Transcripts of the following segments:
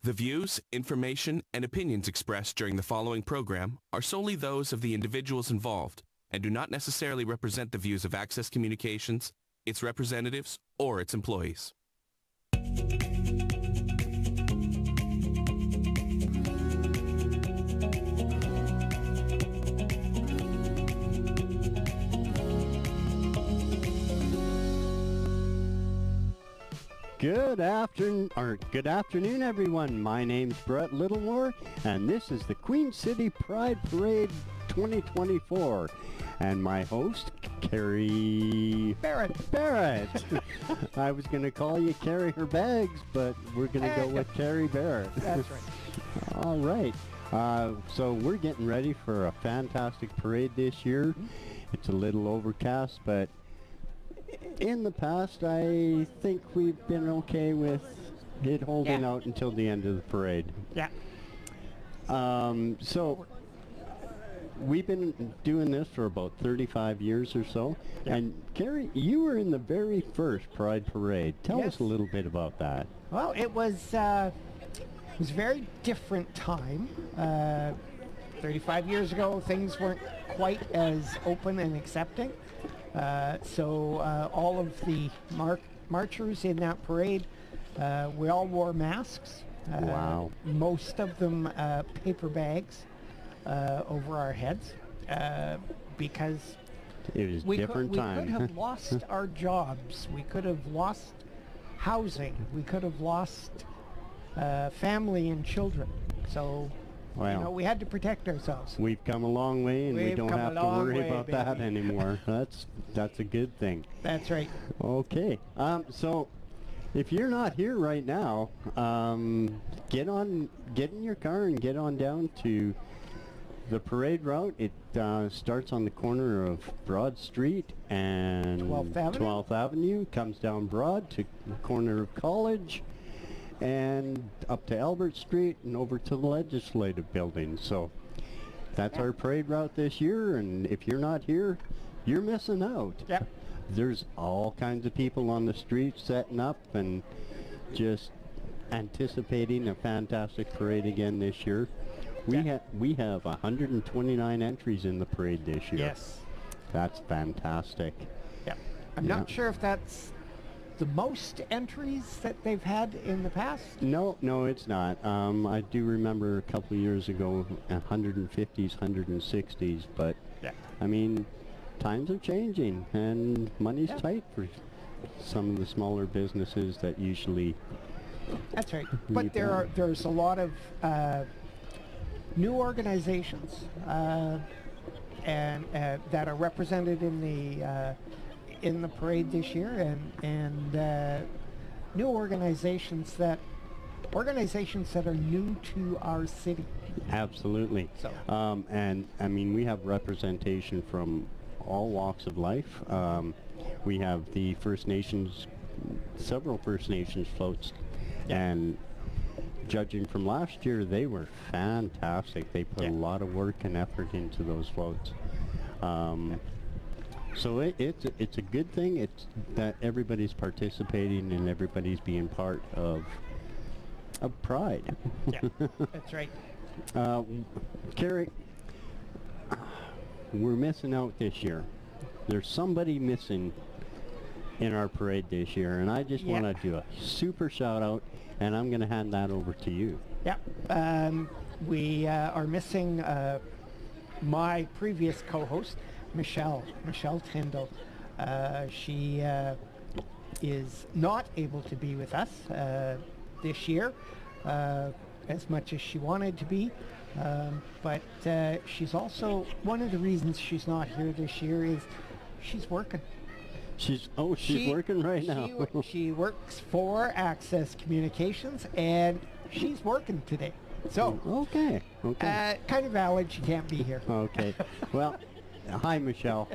The views, information, and opinions expressed during the following program are solely those of the individuals involved and do not necessarily represent the views of Access Communications, its representatives, or its employees. Good afternoon, everyone. My name's Brett Littlemore, and this is the Queen City Pride Parade 2024. And my host, Carrie Barrett. I was going to call you Carry Her Bags, but we're going to go with Carrie Barrett. That's right. All right. So we're getting ready for a fantastic parade this year. It's a little overcast, but in the past, I think we've been okay with it holding out until the end of the parade. Yeah. So we've been doing this for about 35 years or so. Yeah. And Carrie, you were in the very first Pride Parade. Tell us a little bit about that. Well, it was a very different time. 35 years ago, things weren't quite as open and accepting. So all of the marchers in that parade, we all wore masks. Wow. Most of them paper bags over our heads because It was a different time. We could have lost our jobs. We could have lost housing. We could have lost family and children. So we had to protect ourselves. We've come a long way, and we don't have to worry about that baby. anymore. That's a good thing. That's right. Okay. So if you're not here right now, get in your car and get on down to the parade route. It starts on the corner of Broad Street and 12th Avenue, comes down Broad to the corner of College, and up to Albert Street and over to the Legislative Building. So that's our parade route this year, and if you're not here, you're missing out. Yep. There's all kinds of people on the street setting up and just anticipating a fantastic parade again this year. We have 129 entries in the parade this year. Yes. That's fantastic. Yep. I'm not sure if that's the most entries that they've had in the past. No, it's not. I do remember a couple of years ago, 150s, 160s, but I mean, times are changing and money's tight for some of the smaller businesses that usually. That's right. But there's a lot of new organizations and that are represented in the parade this year, and new organizations that are new to our city. Absolutely. So. And I mean, we have representation from all walks of life. We have the First Nations, several First Nations floats, and judging from last year, they were fantastic. They put a lot of work and effort into those floats. So it's a good thing. It's that everybody's participating and everybody's being part of Pride. Yeah, that's right. Carrie, we're missing out this year. There's somebody missing in our parade this year, and I just want to do a super shout out, and I'm going to hand that over to you. Yeah, we are missing my previous co-host, Michelle Tyndall. She is not able to be with us this year as much as she wanted to be, but she's also, one of the reasons she's not here this year is she's working. She's working right now. She works for Access Communications, and she's working today. So okay. Kind of valid she can't be here. Okay. Well, hi, Michelle.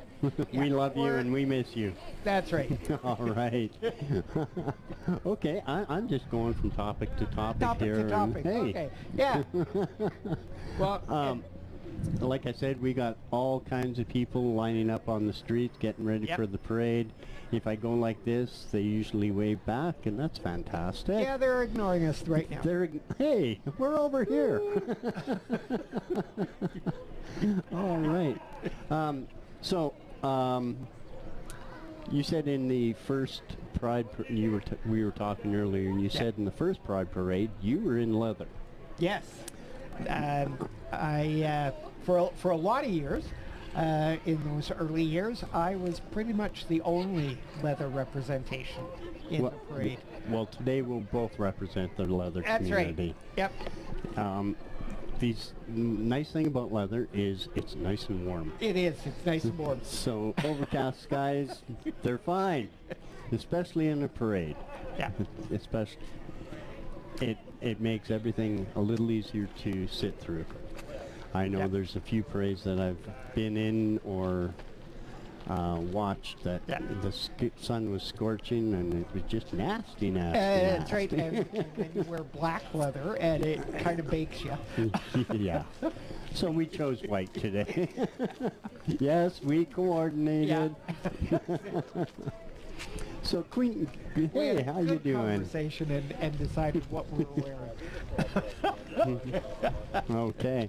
We love you and we miss you. That's right. All right. Okay, I'm just going from topic to topic here. To topic. Hey. Okay. Yeah. Well, like I said, we got all kinds of people lining up on the streets, getting ready Yep. for the parade. If I go like this, they usually wave back, and that's fantastic. Yeah, they're ignoring us right now. Hey, we're over here. All right. You said in the first Pride, we were talking earlier, and you said in the first Pride parade, you were in leather. Yes. For a lot of years, in those early years, I was pretty much the only leather representation in the parade. Well, today we'll both represent the leather That's community. right. Yep. Nice thing about leather is it's nice and warm. It is. It's nice and warm. So overcast skies, they're fine, especially in a parade. Yeah. Especially, it makes everything a little easier to sit through. I know there's a few parades that I've been in or watched that the sun was scorching and it was just nasty. That's right. And then you wear black leather and it kind of bakes you. Yeah. So we chose white today. Yes, we coordinated. Yeah. So Queen, hey, how you doing? Conversation and decided what we were wearing. Okay.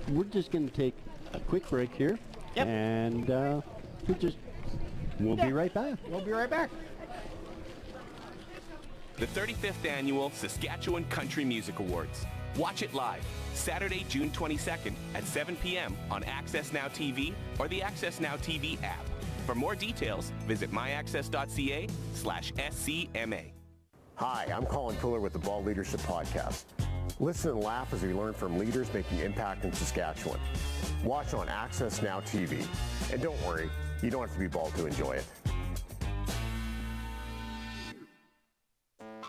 We're just going to take a quick break here. Yep. And we'll be right back. We'll be right back. The 35th Annual Saskatchewan Country Music Awards. Watch it live, Saturday, June 22nd at 7 p.m. on AccessNow TV or the AccessNow TV app. For more details, visit myaccess.ca/SCMA. Hi, I'm Colin Pooler with the Bald Leadership Podcast. Listen and laugh as we learn from leaders making impact in Saskatchewan. Watch on Access Now TV. And don't worry, you don't have to be bald to enjoy it.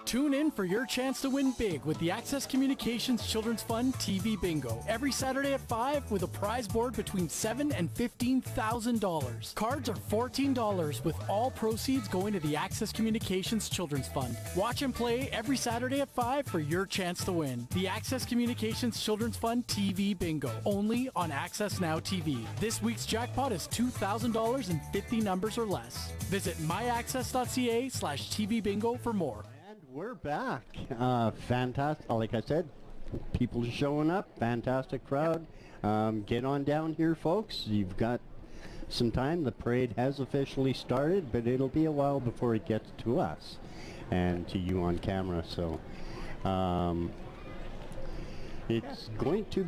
Tune in for your chance to win big with the Access Communications Children's Fund TV Bingo every Saturday at 5 with a prize board between $7,000 and $15,000. Cards are $14 with all proceeds going to the Access Communications Children's Fund. Watch and play every Saturday at 5 for your chance to win. The Access Communications Children's Fund TV Bingo, only on Access Now TV. This week's jackpot is $2,000 and 50 numbers or less. Visit myaccess.ca/TV Bingo for more. We're back. Fantastic. Like I said, people are showing up. Fantastic crowd. Get on down here, folks. You've got some time. The parade has officially started, but it'll be a while before it gets to us and to you on camera. So it's going to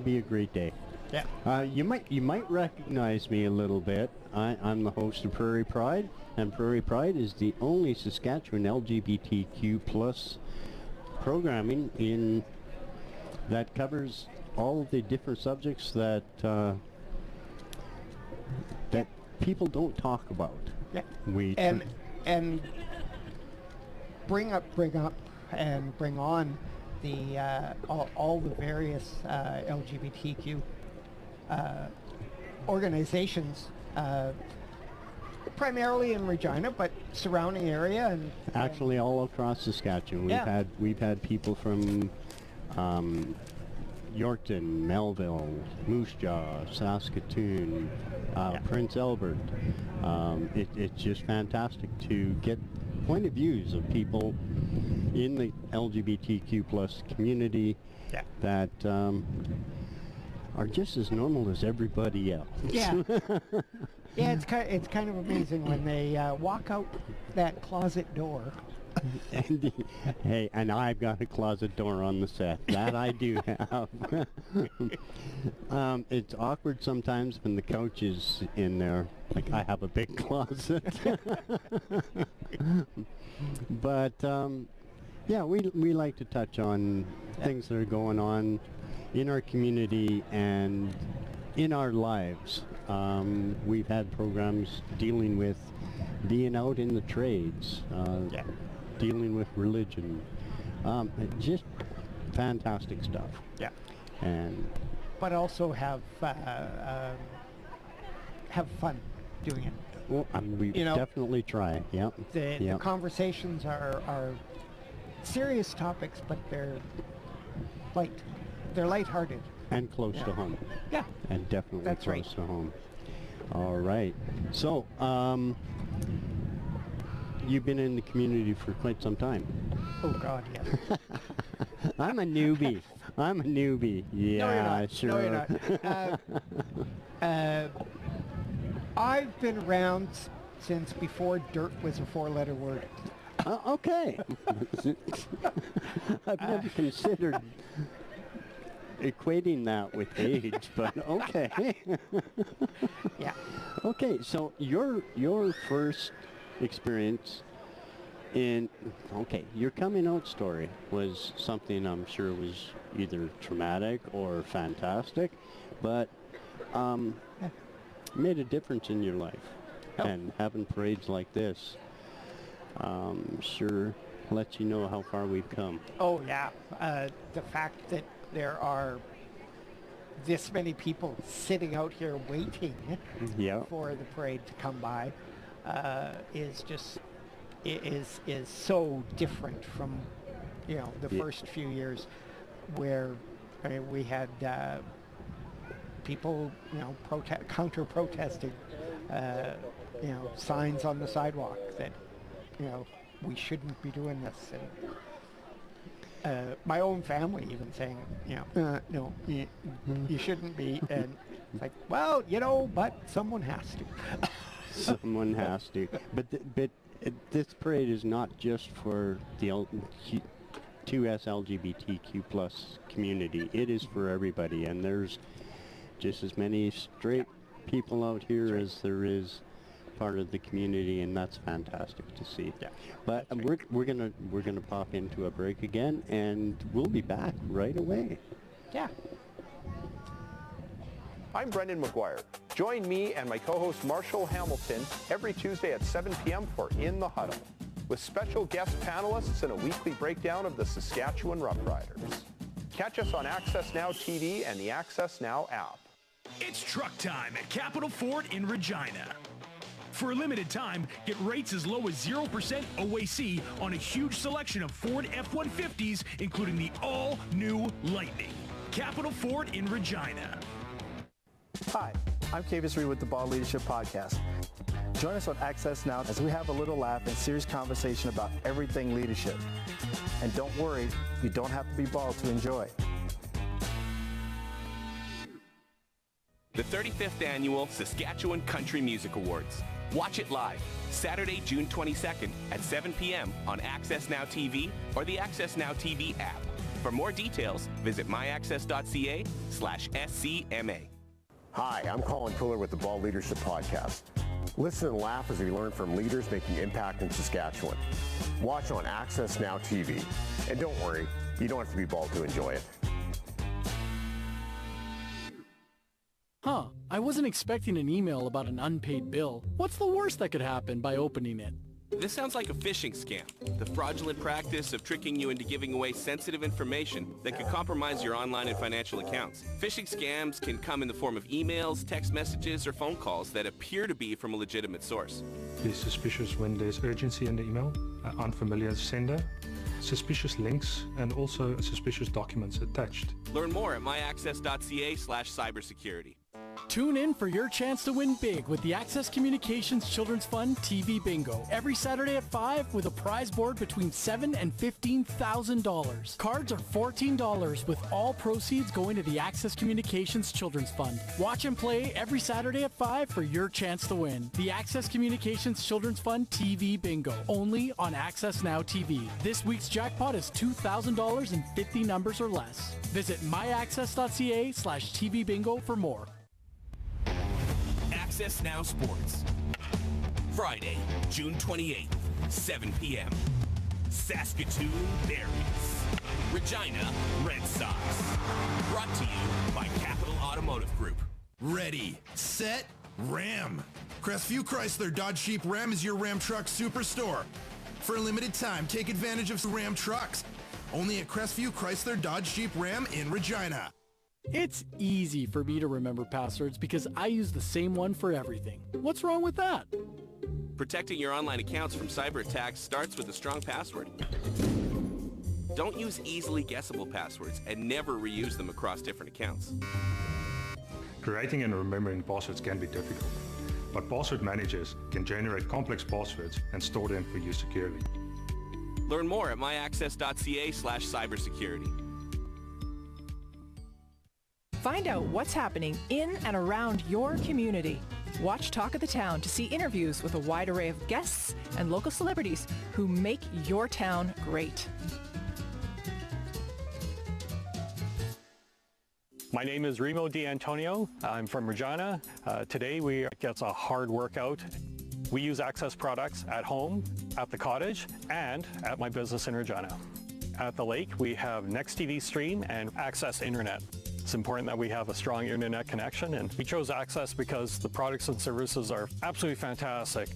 be a great day. Yeah. You might recognize me a little bit. I'm the host of Prairie Pride, and Prairie Pride is the only Saskatchewan LGBTQ plus programming that covers all the different subjects that people don't talk about. Yeah. We and bring up and bring on the all the various LGBTQ organizations, primarily in Regina, but surrounding area and actually all across Saskatchewan. We've had people from Yorkton, Melville, Moose Jaw, Saskatoon, Prince Albert. It's just fantastic to get point of views of people in the LGBTQ plus community that are just as normal as everybody else. Yeah. Yeah, it's kind of amazing when they walk out that closet door. And I've got a closet door on the set. That I do have. It's awkward sometimes when the couch is in there. Like, I have a big closet. But yeah, we like to touch on things that are going on in our community and in our lives. We've had programs dealing with being out in the trades, dealing with religion, just fantastic stuff. Yeah. But also have fun doing it. Well, we definitely try. Yep. The conversations are serious topics, but they're light. they're lighthearted. And close to home. Yeah. And definitely That's close right. to home. All right. So, you've been in the community for quite some time. Oh God, yes. I'm a newbie. I'm a newbie. Yeah, No, you're not. sure. No, you're not. I've been around since before dirt was a 4-letter word. Okay. I've never considered equating that with age, but okay. Yeah. Okay, so your first experience in your coming out story was something I'm sure was either traumatic or fantastic, but made a difference in your life. Oh. And having parades like this sure lets you know how far we've come. Oh yeah. The fact that there are this many people sitting out here waiting Yeah. for the parade to come by is just is so different from the first few years where we had people counter protesting signs on the sidewalk that we shouldn't be doing this, and my own family even saying no, you shouldn't be, and it's like, well, but someone has to. Someone has to. But this parade is not just for the 2S LGBTQ plus community. It is for everybody, and there's just as many straight people out here as there is part of the community, and that's fantastic to see. Yeah, but we're gonna pop into a break again, and we'll be back right away. Yeah. I'm Brendan McGuire. Join me and my co-host Marshall Hamilton every Tuesday at 7 p.m. for In the Huddle, with special guest panelists and a weekly breakdown of the Saskatchewan Roughriders. Catch us on AccessNow TV and the AccessNow app. It's truck time at Capital Ford in Regina. For a limited time, get rates as low as 0% OAC on a huge selection of Ford F-150s, including the all-new Lightning. Capital Ford in Regina. Hi, I'm Kavis Reed with the Ball Leadership Podcast. Join us on Access Now as we have a little laugh and serious conversation about everything leadership. And don't worry, you don't have to be bald to enjoy. The 35th Annual Saskatchewan Country Music Awards. Watch it live, Saturday, June 22nd at 7 p.m. on AccessNow TV or the AccessNow TV app. For more details, visit myaccess.ca/SCMA. Hi, I'm Colin Puller with the Ball Leadership Podcast. Listen and laugh as we learn from leaders making impact in Saskatchewan. Watch on Access Now TV. And don't worry, you don't have to be bald to enjoy it. Huh, I wasn't expecting an email about an unpaid bill. What's the worst that could happen by opening it? This sounds like a phishing scam, the fraudulent practice of tricking you into giving away sensitive information that could compromise your online and financial accounts. Phishing scams can come in the form of emails, text messages, or phone calls that appear to be from a legitimate source. Be suspicious when there's urgency in the email, unfamiliar sender, suspicious links, and also suspicious documents attached. Learn more at myaccess.ca/cybersecurity. Tune in for your chance to win big with the Access Communications Children's Fund TV Bingo every Saturday at 5 with a prize board between $7,000 and $15,000. Cards are $14 with all proceeds going to the Access Communications Children's Fund. Watch and play every Saturday at 5 for your chance to win. The Access Communications Children's Fund TV Bingo, only on Access Now TV. This week's jackpot is $2,000 and 50 numbers or less. Visit myaccess.ca/TV Bingo for more. Access Now Sports. Friday, June 28th, 7 p.m. Saskatoon Berries. Regina Red Sox. Brought to you by Capital Automotive Group. Ready, set, Ram. Crestview Chrysler Dodge Jeep Ram is your Ram Truck Superstore. For a limited time, take advantage of Ram trucks. Only at Crestview Chrysler Dodge Jeep Ram in Regina. It's easy for me to remember passwords because I use the same one for everything. What's wrong with that? Protecting your online accounts from cyber attacks starts with a strong password. Don't use easily guessable passwords and never reuse them across different accounts. Creating and remembering passwords can be difficult, but password managers can generate complex passwords and store them for you securely. Learn more at myaccess.ca/cybersecurity. Find out what's happening in and around your community. Watch Talk of the Town to see interviews with a wide array of guests and local celebrities who make your town great. My name is Remo D'Antonio. I'm from Regina. Today we get a hard workout. We use Access products at home, at the cottage, and at my business in Regina. At the lake, we have Next TV Stream and Access Internet. It's important that we have a strong internet connection, and we chose Access because the products and services are absolutely fantastic.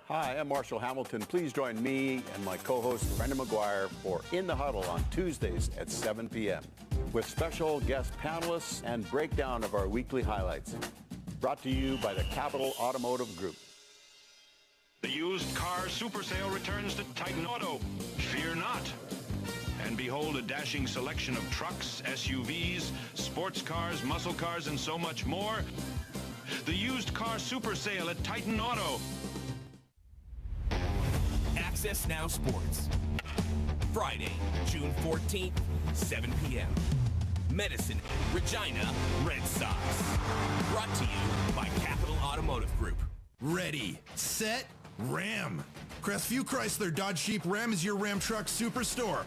Hi, I'm Marshall Hamilton. Please join me and my co-host Brenda McGuire for In the Huddle on Tuesdays at 7 p.m. with special guest panelists and breakdown of our weekly highlights. Brought to you by the Capital Automotive Group. The used car super sale returns to Titan Auto. Fear not. And behold a dashing selection of trucks, SUVs, sports cars, muscle cars, and so much more. The used car super sale at Titan Auto. AccessNow Sports. Friday, June 14th, 7 p.m. Medicine, Regina, Red Sox. Brought to you by Capital Automotive Group. Ready, set, Ram. Crestview Chrysler Dodge Jeep Ram is your Ram truck superstore.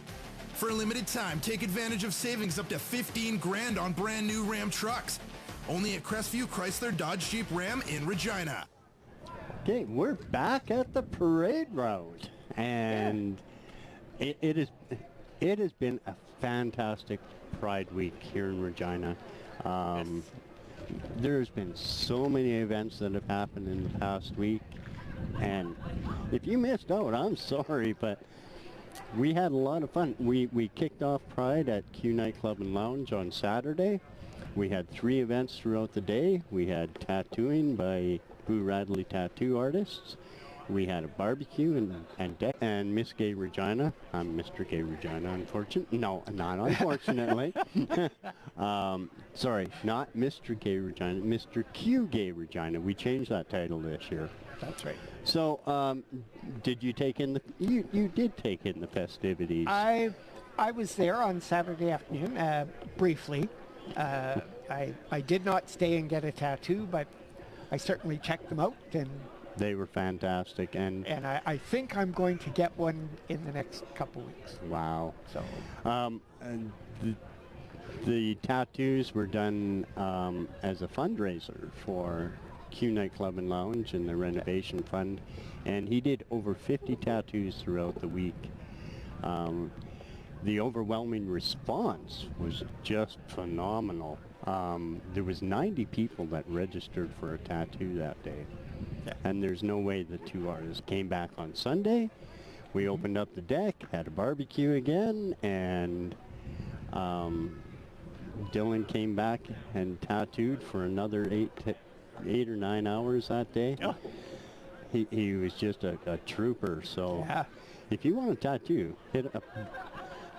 For a limited time, take advantage of savings up to $15,000 on brand new Ram trucks. Only at Crestview Chrysler Dodge Jeep Ram in Regina. Okay, we're back at the parade route, and it has been a fantastic Pride Week here in Regina. There's been so many events that have happened in the past week, and if you missed out, I'm sorry, but we had a lot of fun. We kicked off Pride at Q Nightclub and Lounge on Saturday. We had 3 events throughout the day. We had tattooing by Boo Radley tattoo artists. We had a barbecue and Miss Gay Regina. I'm Mr. Gay Regina, unfortunately. No, not unfortunately. Sorry, not Mr. Gay Regina, Mr. Q Gay Regina. We changed that title this year. That's right. So, did you take in the? You did take in the festivities. I was there on Saturday afternoon, briefly. I did not stay and get a tattoo, but I certainly checked them out, and they were fantastic. And I think I'm going to get one in the next couple weeks. Wow. So, and the tattoos were done as a fundraiser for Q Nightclub and Lounge and the renovation fund, and he did over 50 tattoos throughout the week. The overwhelming response was just phenomenal. There was 90 people that registered for a tattoo that day. Yeah. And there's no way the 2 artists came back on Sunday. We opened up the deck, had a barbecue again, and Dylan came back and tattooed for another 8 or 9 hours that day. Oh. He was just a trooper. So yeah. If you want a tattoo, hit up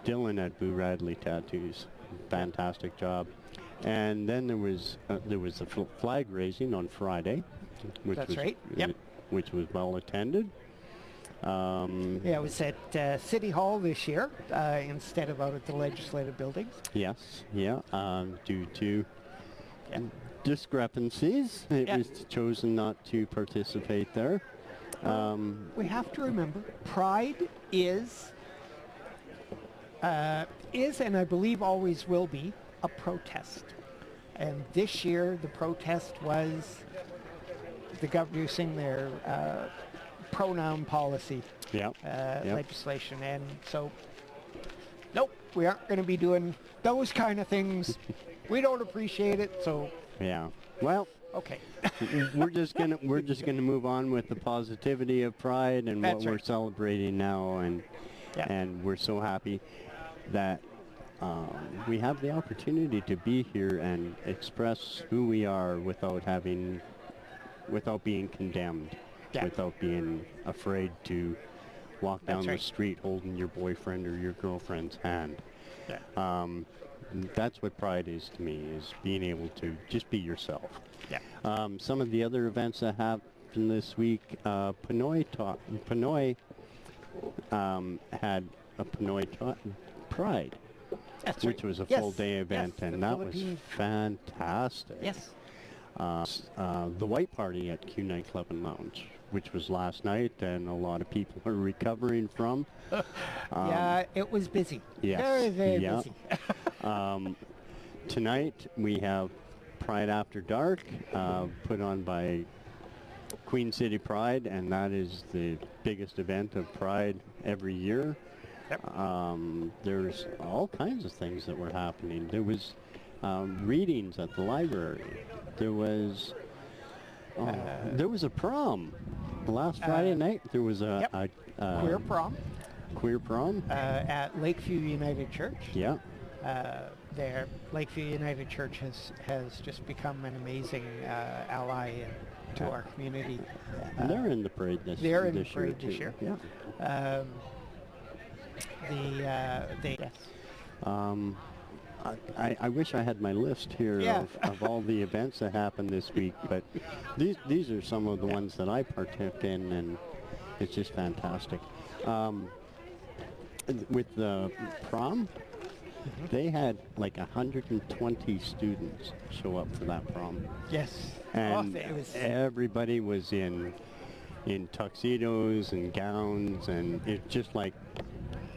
Dylan at Boo Radley Tattoos. Fantastic job. And then there was the flag raising on Friday, which That's was right. Yep. Which was well attended. Yeah, it was at City Hall this year instead of out at the Legislative Buildings. Yes, yeah. Due to discrepancies, it was chosen not to participate there. We have to remember, Pride is and I believe always will be a protest. And this year the protest was the governor using their pronoun policy legislation. And so, nope, we aren't going to be doing those kind of things. We don't appreciate it, so. Yeah, well. Okay. we're just gonna move on with the positivity of Pride and what we're celebrating now, and we're so happy that we have the opportunity to be here and express who we are without being condemned, without being afraid to walk down That's the right. street holding your boyfriend or your girlfriend's hand. Yeah. That's what pride is to me, is being able to just be yourself. Yeah. Some of the other events that happened this week, Pinoy had a Pinoy Pride, That's which right. was a Yes, full-day event, yes, and the that was Philippine- fantastic. Yes. The White Party at Q Nightclub and Lounge, which was last night, and a lot of people are recovering from. Yeah, it was busy. Yes, Very, very yeah. busy. Tonight we have Pride After Dark, put on by Queen City Pride, and that is the biggest event of Pride every year. Yep. There's all kinds of things that were happening. There was readings at the library. There was a prom. Last Friday night there was a Queer prom queer prom. at Lakeview United Church. Yeah. Lakeview United Church has just become an amazing ally to our community. And they're in the parade this They're in this the parade year this too. year. Yeah. Yes. I wish I had my list here Yeah. of all the events that happened this week, but these are some of the ones that I partook in, and it's just fantastic. With the prom, they had like 120 students show up for that prom. Yes. And it was everybody was in tuxedos and gowns, and it's just like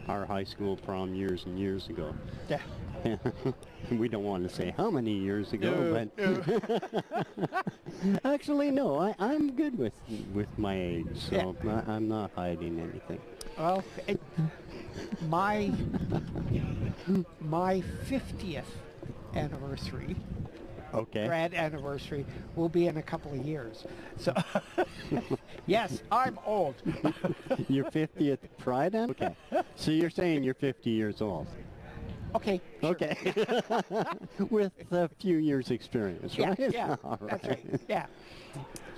our high school prom years and years ago. Yeah. We don't want to say how many years ago, but actually, no. I'm good with my age, so I'm not hiding anything. Well, my 50th anniversary. Okay. Grad anniversary will be in a couple of years. So, yes, I'm old. Your 50th Pride? Okay. So you're saying you're 50 years old? Okay. Sure. Okay. With a few years experience, right? Yeah, All that's right. Yeah.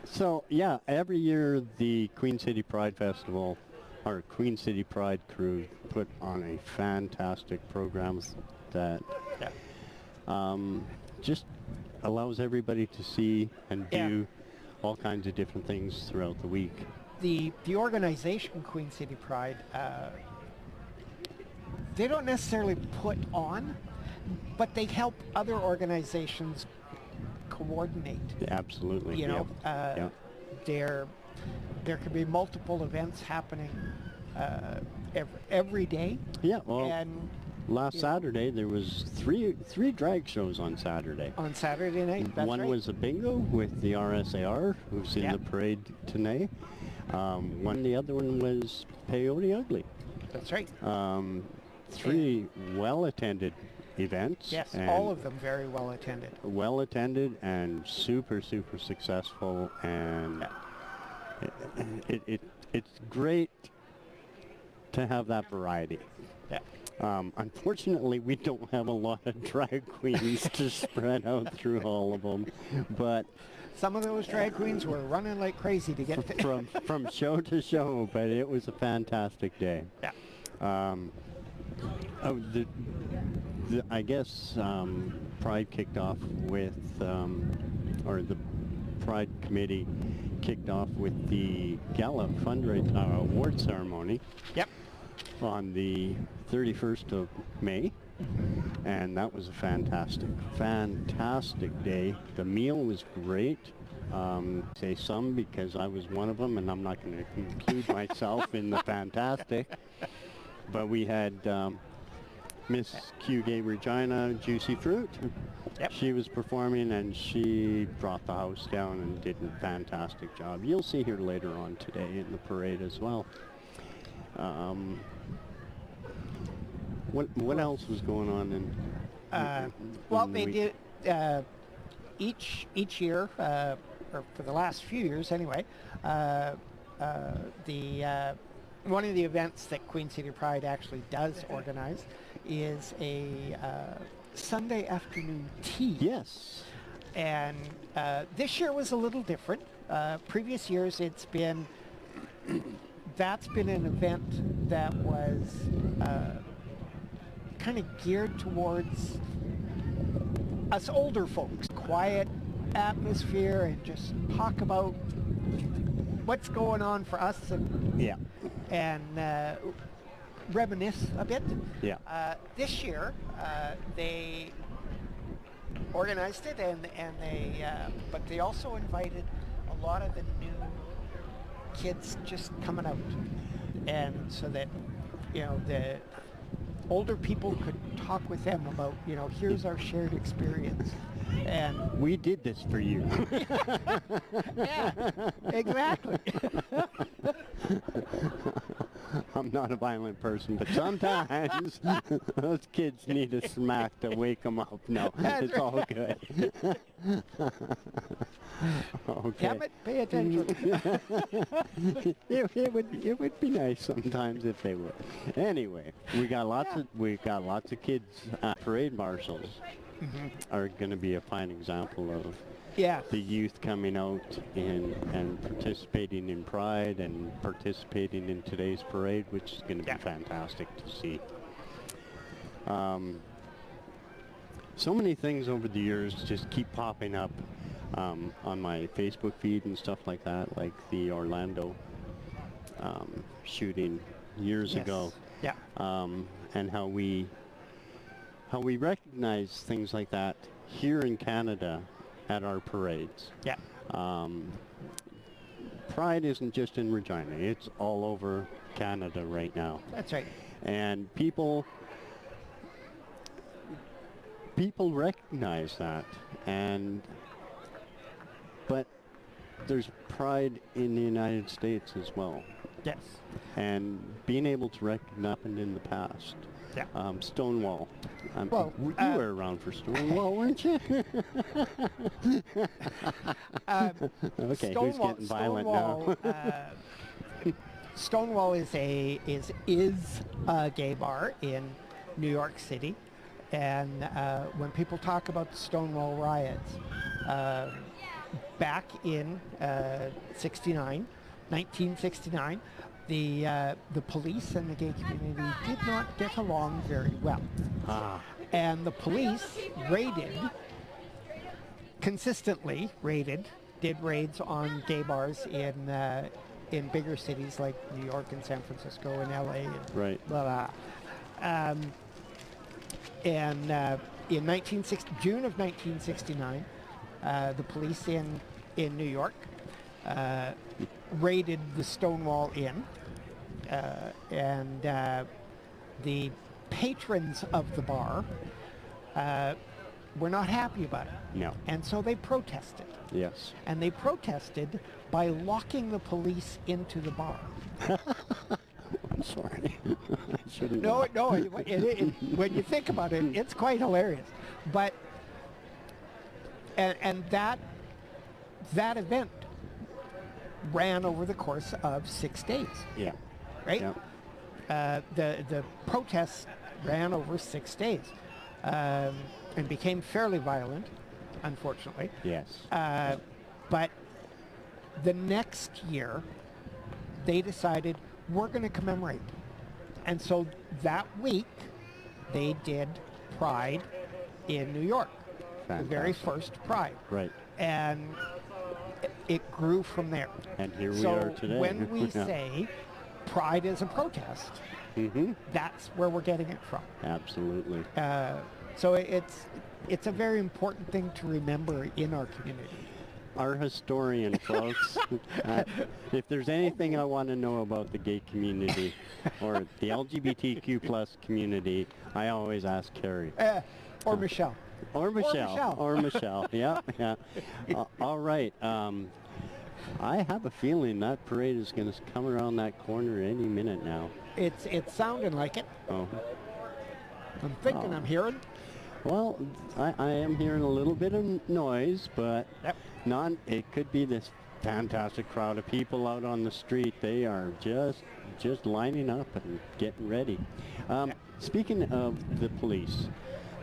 So, yeah, every year the Queen City Pride Festival, our Queen City Pride crew, put on a fantastic program that just allows everybody to see and do all kinds of different things throughout the week. The organization Queen City Pride, they don't necessarily put on, but they help other organizations coordinate. Absolutely. You know, there can be multiple events happening every day. Yeah. Well, and last Saturday there was three drag shows on Saturday. On Saturday night, that's One right. was a bingo with the RSAR, who's in the parade tonight. The other one was Peyote Ugly. That's right. Three well-attended events. Yes, and all of them very well attended. well attended and super successful, and it's great to have that variety. Yeah. Unfortunately, we don't have a lot of drag queens to spread out through all of them, but some of those drag queens were running like crazy to get from show to show, but it was a fantastic day. Yeah. I guess Pride kicked off with, or the Pride Committee kicked off with the Gala fundraiser award ceremony. Yep. On the 31st of May, and that was a fantastic day. The meal was great. Say some because I was one of them, and I'm not going to include myself in the fantastic. But we had Miss Q Gay Regina Juicy Fruit. Yep. She was performing, and she brought the house down and did a fantastic job. You'll see her later on today in the parade as well. What else was going on in? Well, in the they week? did each year, or for the last few years anyway. One of the events that Queen City Pride actually does organize is a Sunday afternoon tea. Yes. And this year was a little different. Previous years it's been that's been an event that was kind of geared towards us older folks. Quiet atmosphere and just talk about what's going on for us and reminisce a bit. Yeah. This year, they organized it, and they but they also invited a lot of the new kids just coming out, and so that the older people could talk with them about here's our shared experience. And we did this for you. Yeah, exactly. I'm not a violent person, but sometimes those kids need a smack to wake them up. No, it's all good. Okay. Damn it, pay attention. It would be nice sometimes if they would. Anyway, we got lots of kids. Parade marshals are going to be a fine example of the youth coming out and participating in Pride and participating in today's parade, which is going to be fantastic to see. So many things over the years just keep popping up on my Facebook feed and stuff like that, like the Orlando shooting years ago, and how we recognize things like that here in Canada at our parades. Yeah. Pride isn't just in Regina; it's all over Canada right now. That's right. And people recognize that, but there's pride in the United States as well. Yes. And being able to recognize happened in the past. Yeah. Stonewall. Well, you were around for Stonewall, weren't you? Okay, who's getting violent now? Stonewall is a gay bar in New York City, and when people talk about the Stonewall riots, back in 1969, the police and the gay community did not get along very well. And the police did raids on gay bars in bigger cities like New York and San Francisco and LA and blah blah. And in June of 1969, the police in New York raided the Stonewall Inn, and the patrons of the bar were not happy about it. No. And so they protested. Yes. And they protested by locking the police into the bar. I'm sorry. I shouldn't. No, when you think about it, it's quite hilarious. But and that event ran over the course of 6 days. Yeah. Right? Yeah. The protests ran over 6 days and became fairly violent, unfortunately. Yes. But the next year, they decided we're going to commemorate. And so that week, they did Pride in New York. Fantastic. The very first Pride. Right. And it grew from there. And here we are today. So when we say Pride is a protest, that's where we're getting it from. Absolutely. So it's a very important thing to remember in our community. Our historian, folks. If there's anything I want to know about the gay community or the LGBTQ plus community, I always ask Carrie. Or Michelle. Or Michelle. Yeah. All right. I have a feeling that parade is going to come around that corner any minute now. It's sounding like it. Oh. I'm thinking I'm hearing. Well, I am hearing a little bit of noise, but it could be this fantastic crowd of people out on the street. They are just lining up and getting ready. Speaking of the police,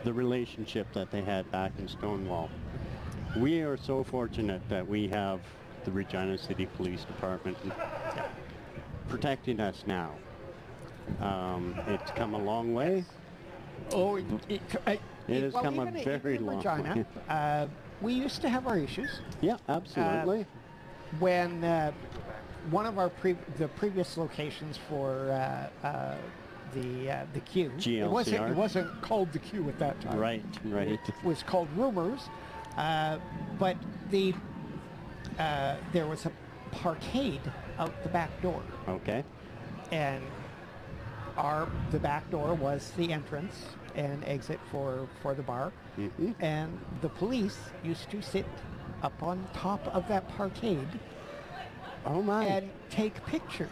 the relationship that they had back in Stonewall, we are so fortunate that we have the Regina City Police Department. protecting us now. It's come a long way. Oh, It has come a very long Regina, way. we used to have our issues. Yeah, absolutely. When one of our the previous locations for the Q, GLCR. it wasn't called the Q at that time. Right. It was called Rumors, but there was a parkade out the back door. Okay. And the back door was the entrance and exit for the bar. Mm-hmm. And the police used to sit up on top of that parkade. Oh my. And take pictures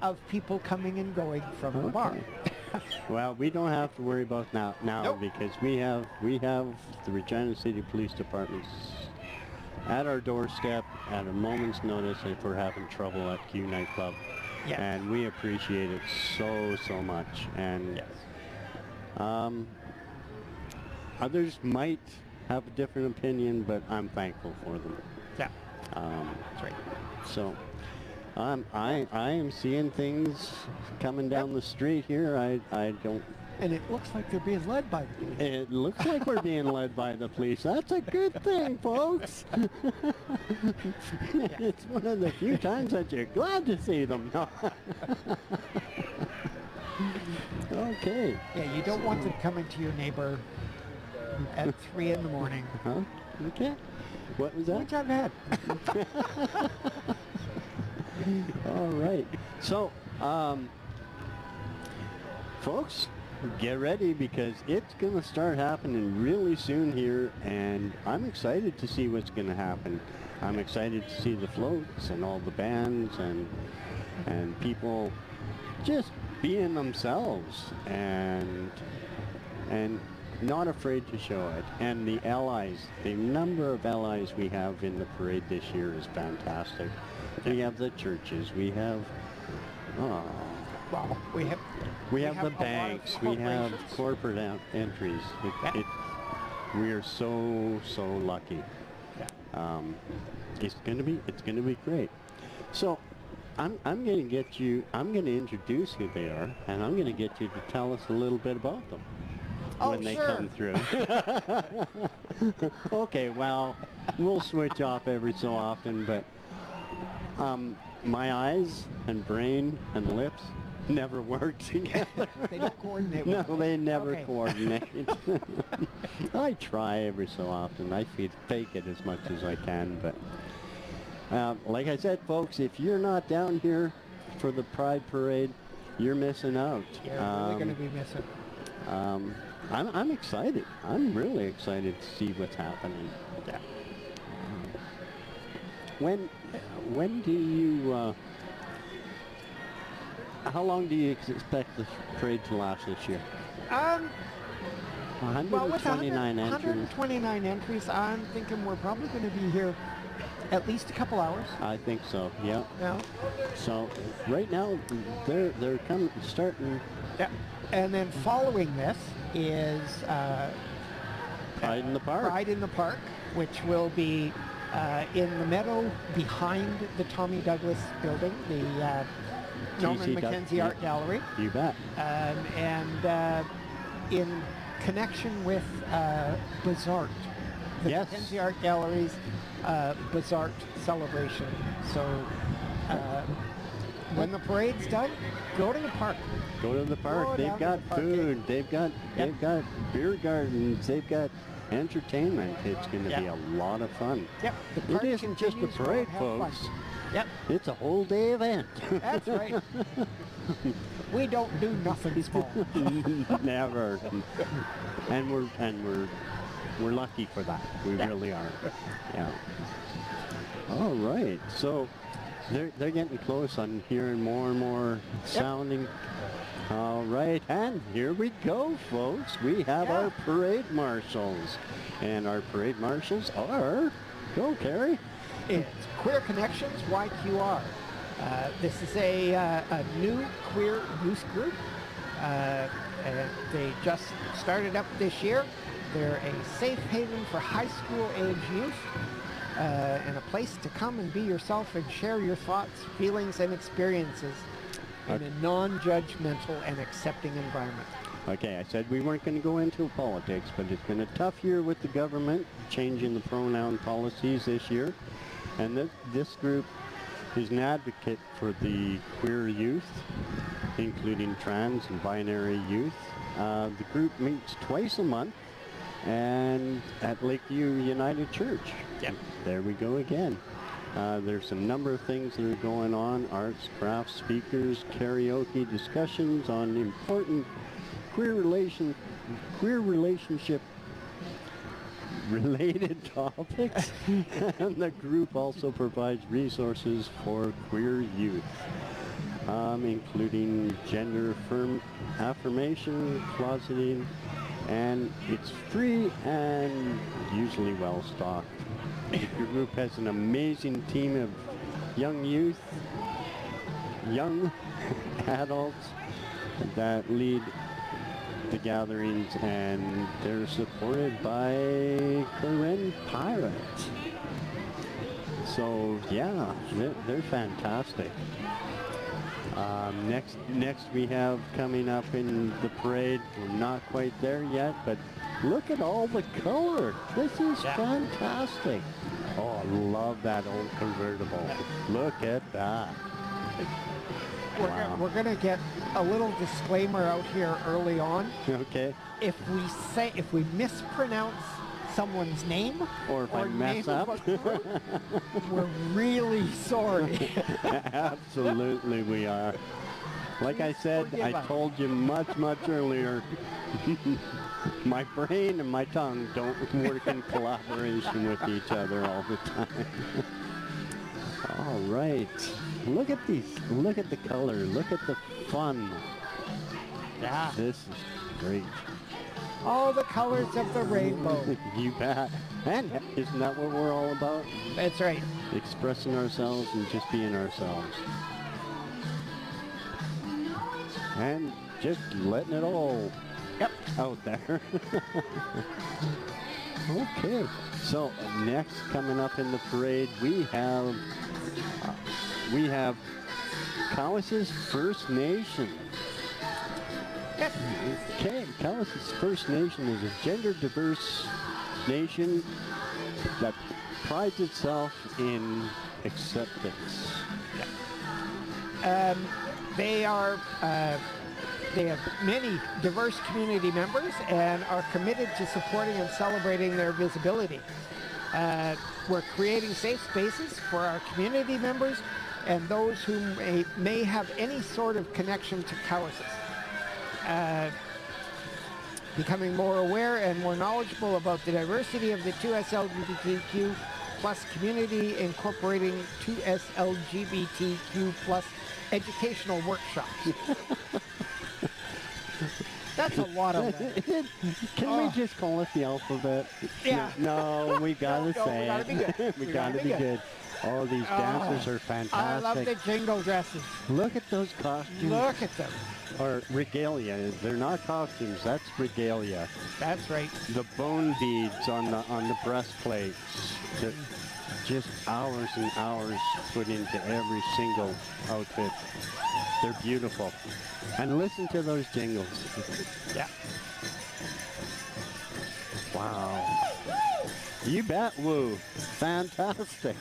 of people coming and going from the bar. Well, we don't have to worry about now Nope. because we have the Regina City Police Department at our doorstep at a moment's notice if we're having trouble at Q Nightclub. Yes. And we appreciate it so much. And others might have a different opinion, but I'm thankful for them. Yeah. That's right. So I am seeing things coming down the street here. I don't. And it looks like they're being led by the police. It looks like we're being led by the police. That's a good thing, folks. It's one of the few times that you're glad to see them. Okay. Yeah, you don't want them coming to your neighbor at 3 in the morning. Huh? Okay. What was that? Which I've had. All right. So, folks, get ready because it's going to start happening really soon here, and I'm excited to see what's going to happen. I'm excited to see the floats and all the bands and people just being themselves and not afraid to show it. And the allies, the number of allies we have in the parade this year is fantastic. We have the churches, we have well, we have the banks, we have corporate entries. We are so lucky. Yeah. It's gonna be great. So I'm going to introduce who they are, and I'm going to get you to tell us a little bit about them when they come through. Okay, well, we'll switch off every so often, but my eyes and brain and lips never work together. They don't coordinate. No, they never coordinate. I try every so often. I fake it as much as I can, but like I said, folks, if you're not down here for the Pride Parade, you're missing out. You're really going to be missing. I'm excited. I'm really excited to see what's happening. Yeah. When do you? How long do you expect the parade to last this year? 129 entries. 129 entries. I'm thinking we're probably going to be here at least a couple hours. I think so. Yeah. Yeah. So right now they're starting. Yeah. And then following this is Pride in the Park. Pride in the Park, which will be in the meadow behind the Tommy Douglas building, the Norman Mackenzie Art Gallery. You bet. And in connection with Bazart, the Mackenzie Art Gallery's Bazart celebration. So when the parade's done, go to the park. Go to the park. They've got food. They've got beer gardens. They've got entertainment. It's going to be a lot of fun. Yep. It isn't just a parade, folks. Yep. It's a whole day event. That's right. We don't do nothing small. Never. And we're lucky for that. We really are. Yeah. All right. So they're getting close. I'm hearing more and more sounding. All right, and here we go, folks. We have our parade marshals, and our parade marshals are, go Carrie. It's Queer Connections, YQR. This is a new queer youth group. And they just started up this year. They're a safe haven for high school age youth and a place to come and be yourself and share your thoughts, feelings, and experiences in a non-judgmental and accepting environment. Okay, I said we weren't going to go into politics, but it's been a tough year with the government changing the pronoun policies this year. And this group is an advocate for the queer youth, including trans and binary youth. The group meets twice a month and at Lakeview United Church. Yep. There we go again. There's a number of things that are going on: arts, crafts, speakers, karaoke, discussions on important queer relationship related topics. And the group also provides resources for queer youth, including gender affirmation, closeting, and it's free and usually well stocked. The group has an amazing team of young youth, young adults that lead the gatherings, and they're supported by Corinne Pirate. So yeah, they're fantastic. Next we have coming up in the parade, we're not quite there yet, but look at all the color. This is fantastic. Oh, I love that old convertible. Look at that. We're going to get a little disclaimer out here early on. Okay. If we mispronounce someone's name or if I mess up, we're really sorry. Absolutely we are. Like I said, I told you much earlier, my brain and my tongue don't work in collaboration with each other all the time. All right. Look at these. Look at the color. Look at the fun. Yeah. This is great. All the colors of the rainbow. You bet. And isn't that what we're all about? That's right. Expressing ourselves and just being ourselves. And just letting it all out there. Okay. So next coming up in the parade, we have Cowess's First Nation. Yes. Okay, Cowess's First Nation is a gender diverse nation that prides itself in acceptance. They have many diverse community members and are committed to supporting and celebrating their visibility. We're creating safe spaces for our community members and those who may have any sort of connection to Cowess's. Becoming more aware and more knowledgeable about the diversity of the 2S LGBTQ plus community, incorporating 2S LGBTQ plus educational workshops. That's a lot of that. Can we just call it the alphabet? Yeah. No, we gotta say we gotta be good. We gotta be good. Oh, these dancers are fantastic. I love the jingle dresses. Look at those costumes. Look at them. Or regalia. They're not costumes. That's regalia. That's right. The bone beads on the breastplates. Just hours and hours put into every single outfit. They're beautiful. And listen to those jingles. Yeah. Wow. You bet, woo. Fantastic.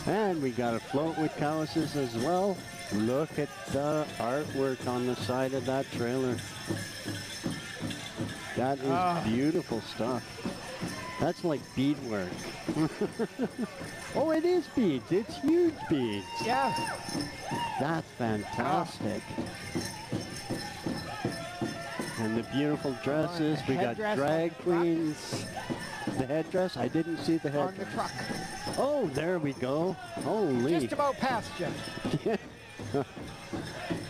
And we got a float with Cowess's as well. Look at the artwork on the side of that trailer. That is beautiful stuff. That's like beadwork. Oh, it is beads. It's huge beads. Yeah. That's fantastic. And the beautiful dresses. We got drag queens. The headdress. I didn't see the headdress. On the truck. Oh, there we go. Holy. Just about past you.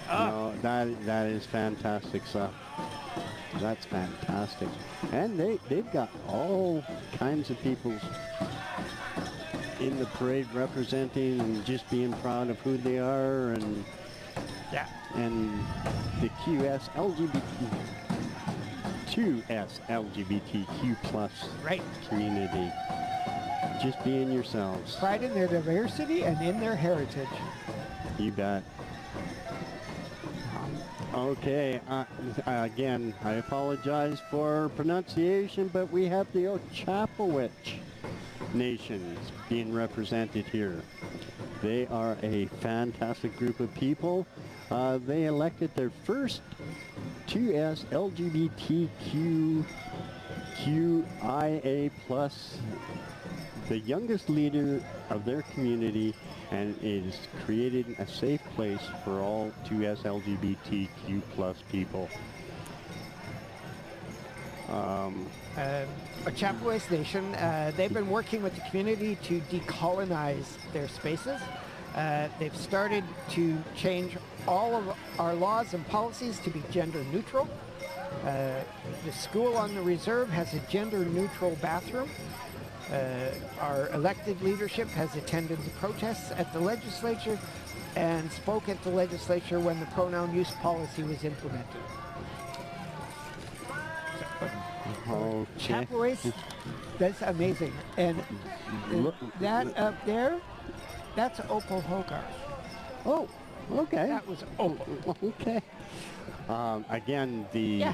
No, that is fantastic stuff. That's fantastic. And they've got all kinds of people in the parade representing and just being proud of who they are, and the 2S LGBTQ plus community. Just being yourselves. Pride in their diversity and in their heritage. You bet. Okay, again, I apologize for pronunciation, but we have the Ochapawich nations being represented here. They are a fantastic group of people. They elected their first 2S LGBTQIA+, the youngest leader of their community, and it has created a safe place for all 2S LGBTQ+ people. Ochapawich Nation, they've been working with the community to decolonize their spaces. They've started to change all of our laws and policies to be gender neutral. The school on the reserve has a gender neutral bathroom. Our elected leadership has attended the protests at the legislature and spoke at the legislature when the pronoun use policy was implemented. Ochapawich, that's amazing. And that up there, that's Opal Hogarth. Oh, okay. That was Opal. Okay. Again, the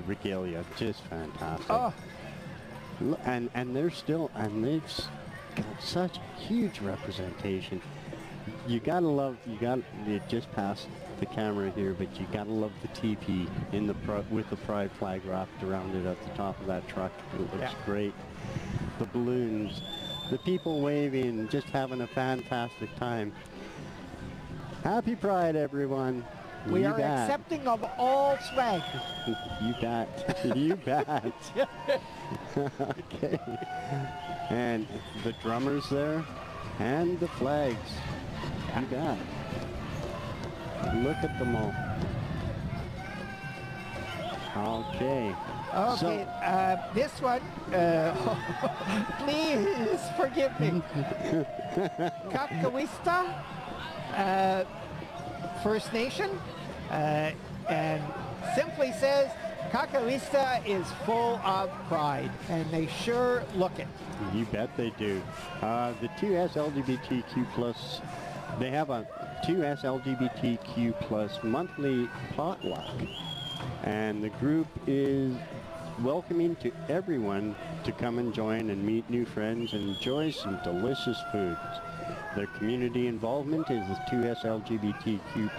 regalia, just fantastic. Oh. And they're still, and they've got such huge representation. You gotta love, it just passed the camera here, but you gotta love the teepee in the with the pride flag wrapped around it at the top of that truck. It looks great. The balloons, the people waving, just having a fantastic time. Happy Pride, everyone. We are accepting of all swag. You bet. You bet. Okay. And the drummers there, and the flags. You bet. Look at them all. Okay. Okay, this one, please forgive me. Kakawista, First Nation, and simply says, Kakawista is full of pride, and they sure look it. You bet they do. The 2S LGBTQ+, they have a 2S LGBTQ+ monthly potluck, and the group is welcoming to everyone to come and join and meet new friends and enjoy some delicious foods. Their community involvement is the 2S LGBTQ+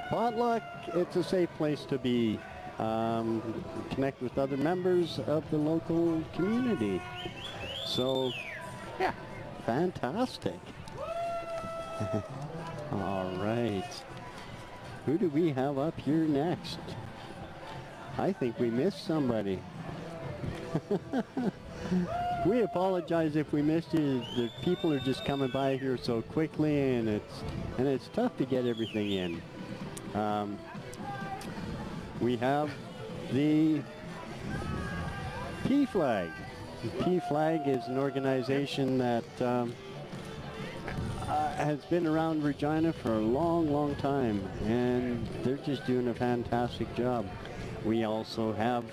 potluck. It's a safe place to be. Connect with other members of the local community. So, yeah, fantastic. All right. Who do we have up here next? I think we missed somebody. We apologize if we missed you. The people are just coming by here so quickly, and it's tough to get everything in. We have the P-Flag. The P-Flag is an organization that has been around Regina for a long, long time, and they're just doing a fantastic job. We also have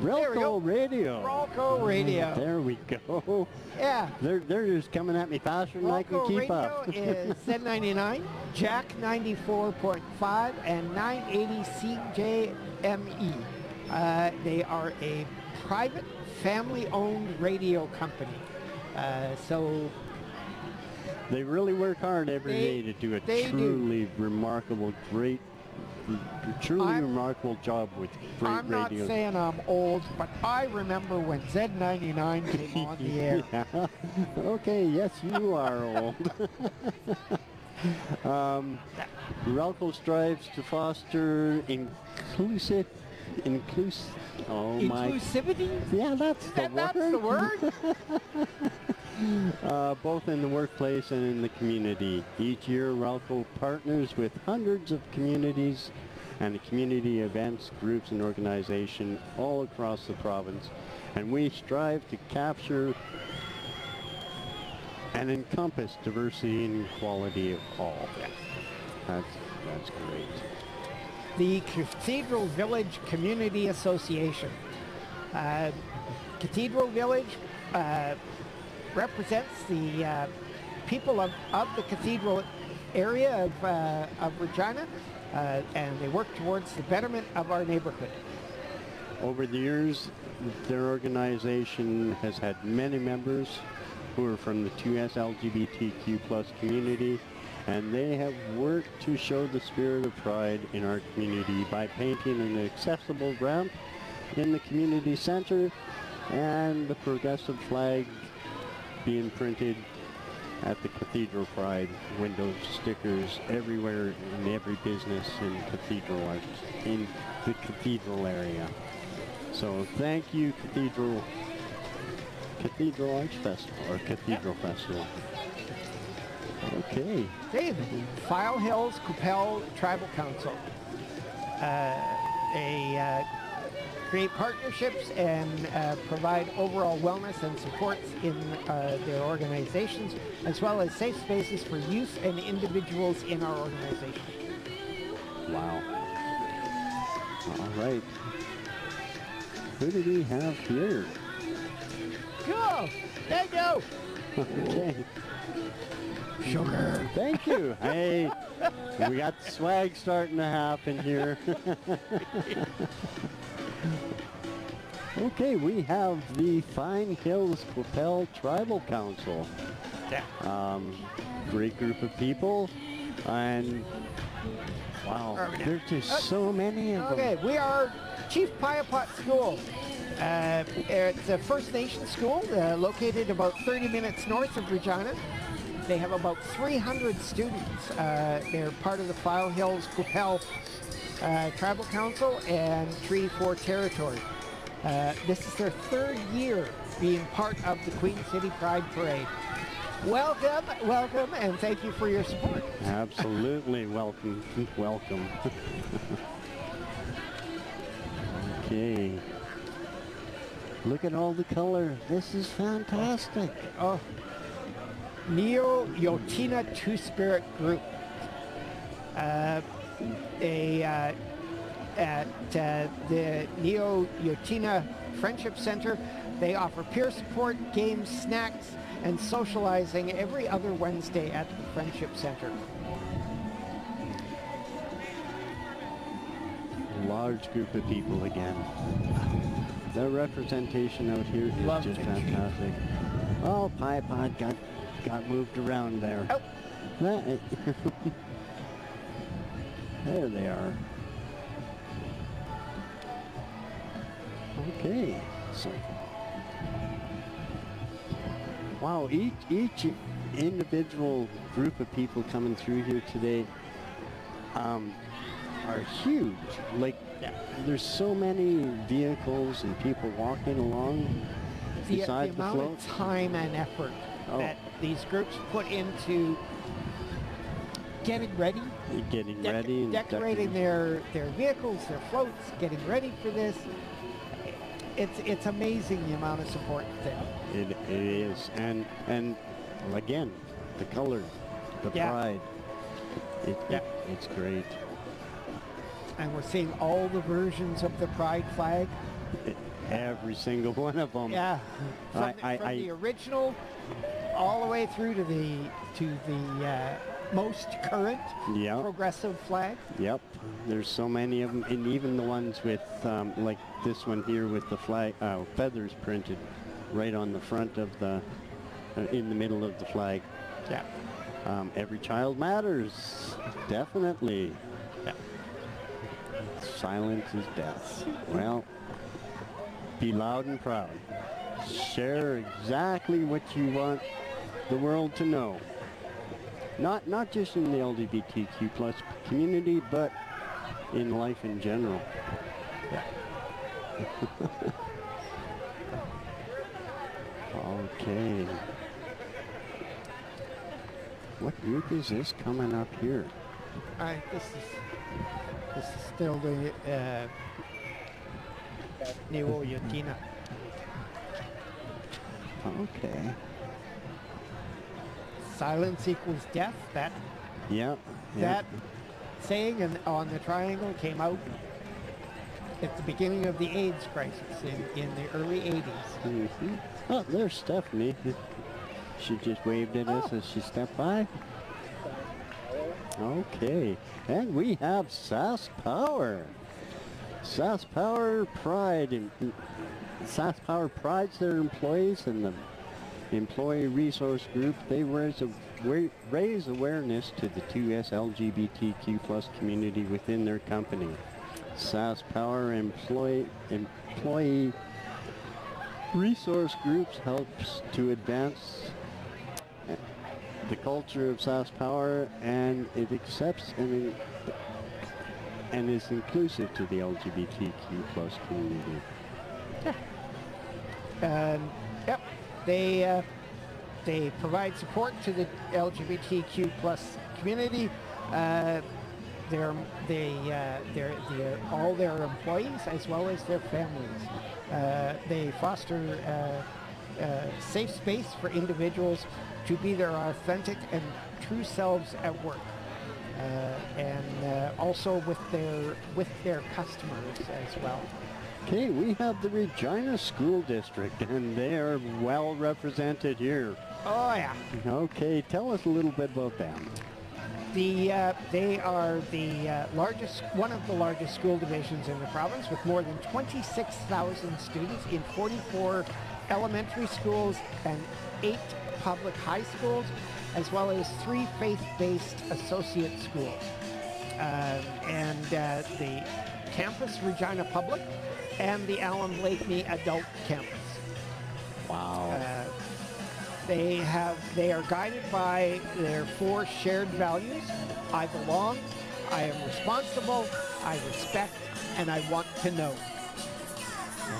Relco Radio. Relco Radio. There we go. Yeah. They're just coming at me faster than I can keep up. Radio is Z99, Jack 94.5, and 980 CJME. They are a private, family-owned radio company. So they really work hard every day to do a truly remarkable, remarkable job with great I'm radio. not saying I'm old, but I remember when Z99 came on the air. Yeah. Okay, yes, you are old. Relco strives to foster inclusivity? Yeah, that's the word. That's the word? Both in the workplace and in the community. Each year, Relco partners with hundreds of communities and community events, groups, and organizations all across the province. And we strive to capture and encompass diversity and equality of all. That's great. The Cathedral Village Community Association. Cathedral Village represents the people of the cathedral area of Regina, and they work towards the betterment of our neighborhood. Over the years, their organization has had many members who are from the 2S LGBTQ plus community, and they have worked to show the spirit of pride in our community by painting an accessible ramp in the community center and the progressive flag being printed at the Cathedral Pride window stickers everywhere in every business in the cathedral area. So thank you, Cathedral Arts Festival or Cathedral Festival. Okay. Hey, the File Hills Coupel Tribal Council. They create partnerships and provide overall wellness and supports in their organizations, as well as safe spaces for youth and individuals in our organization. Wow. All right. Who do we have here? Cool. There you go. Okay. Sugar. Thank you. Hey, we got the swag starting to happen here. Okay, we have the Fine Hills Coupel Tribal Council. Yeah. Great group of people, and wow, there's just so many of them. Okay, we are Chief Piapot School. It's a First Nation school located about 30 minutes north of Regina. They have about 300 students. They're part of the File Hills Coupel Tribal Council and Treaty 4 territory. This is their third year being part of the Queen City Pride Parade. Welcome, welcome, and thank you for your support. Absolutely, welcome, welcome. Okay. Look at all the color. This is fantastic. Oh, Neo-Yotina Two-Spirit Group. At the Neo-Yotina Friendship Center, they offer peer support, games, snacks, and socializing every other Wednesday at the Friendship Center. Large group of people again. The representation out here is just fantastic. Oh, Piapod got moved around there. Oh. There they are. Okay. So, wow, each individual group of people coming through here today are huge. Like, there's so many vehicles and people walking along beside the amount float. of time and effort that these groups put into getting ready, and decorating their vehicles, their floats, getting ready for this. It's amazing the amount of support there. It is, and again, the color, the pride. It's great. And we're seeing all the versions of the pride flag. Every single one of them. Yeah, from the original all the way through to the most current progressive flag. Yep, there's so many of them, and even the ones with like this one here with the flag feathers printed right on the front of the in the middle of the flag. Yeah. Every child matters, definitely. Yeah. Silence is death. Well, be loud and proud. Share exactly what you want the world to know. Not just in the LGBTQ plus community, but in life in general. Yeah. Okay. What group is this coming up here? This is still the Neo-Yotina. Okay. Silence equals death. That Yeah. saying on the triangle came out at the beginning of the AIDS crisis in the early 80s. Mm-hmm. Oh, there's Stephanie. She just waved at us as she stepped by. Okay, and we have SAS Power. SAS Power SAS Power prides their employees in the employee resource group. They raise awareness to the 2S LGBTQ+ community within their company. SAS Power employee resource groups helps to advance the culture of SAS Power, and it accepts and is inclusive to the LGBTQ+ community. Yep, they provide support to the LGBTQ+ community. All their employees as well as their families. They foster a safe space for individuals to be their authentic and true selves at work, and also with their customers as well. Okay, we have the Regina School District, and they are well represented here. Oh yeah. Okay, tell us a little bit about them. They are one of the largest school divisions in the province, with more than 26,000 students in 44 elementary schools and 8 public high schools, as well as 3 faith-based associate schools. And the campus, Regina Public, and the Allen Lakeme Adult Campus. Wow. They are guided by their 4 shared values: I belong, I am responsible, I respect, and I want to know.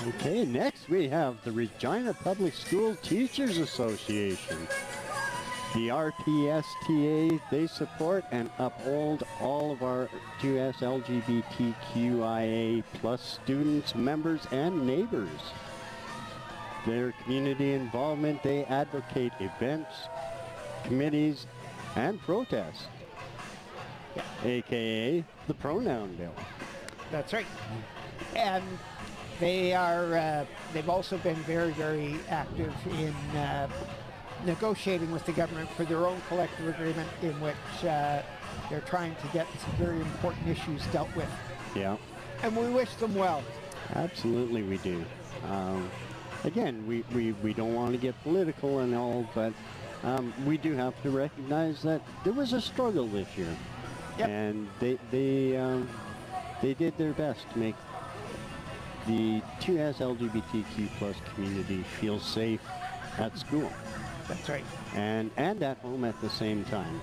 Okay, next we have the Regina Public School Teachers Association. The RPSTA, they support and uphold all of our 2S LGBTQIA+ students, members, and neighbors. Their community involvement, they advocate events, committees, and protests, aka the pronoun bill. That's right. And they've also been very, very active in negotiating with the government for their own collective agreement, in which they're trying to get some very important issues dealt with. Yeah. And we wish them well. Absolutely we do. Again, we don't want to get political and all, but we do have to recognize that there was a struggle this year. Yep. And they did their best to make the 2S LGBTQ+ community feel safe at school. That's right. And at home at the same time.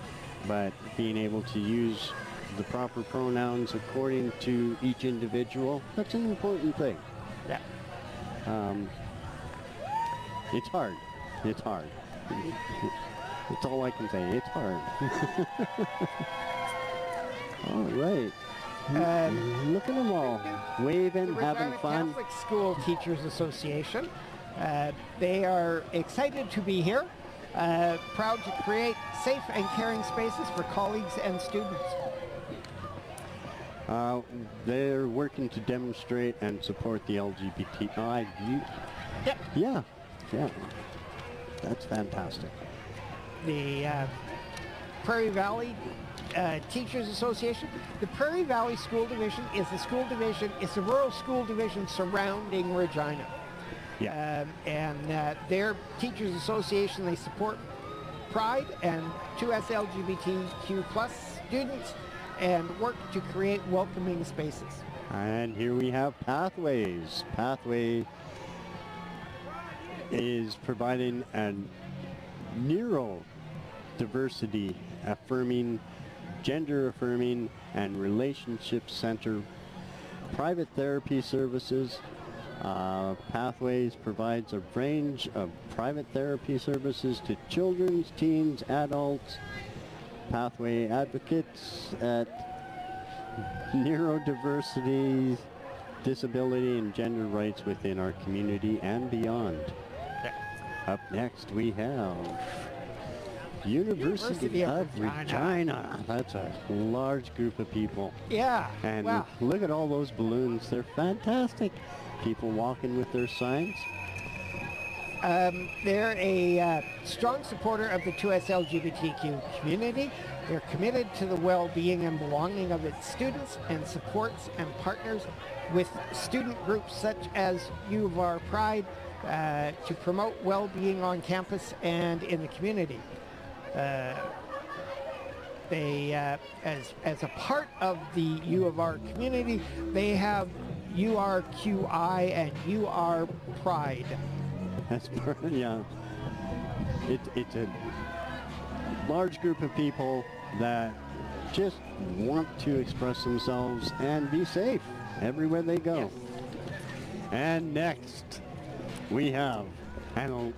But being able to use the proper pronouns according to each individual, that's an important thing. Yeah. It's hard. It's hard. That's all I can say. It's hard. All right. Look at them all, waving, having fun. Catholic School Teachers Association. They are excited to be here, proud to create safe and caring spaces for colleagues and students. They're working to demonstrate and support the LGBTI. Yep. Yeah. That's fantastic. The Prairie Valley Teachers Association. The Prairie Valley School Division is the rural school division surrounding Regina. Yeah. Their Teachers Association, they support Pride and 2S LGBTQ+ students and work to create welcoming spaces. And here we have Pathways. Pathway is providing a neurodiversity affirming, gender affirming, and relationship center private therapy services. Pathways provides a range of private therapy services to children, teens, adults. Pathway advocates at neurodiversity, disability, and gender rights within our community and beyond. Up next we have University of Regina. That's a large group of people. Yeah. And wow. look at all those balloons. They're fantastic. People walking with their signs. They're a strong supporter of the 2S LGBTQ community. They're committed to the well-being and belonging of its students and supports and partners with student groups such as U of R Pride to promote well-being on campus and in the community. They, as a part of the U of R community, they have URQI and UR Pride. That's yeah. It's a large group of people that just want to express themselves and be safe everywhere they go. Yes. And next, we have, and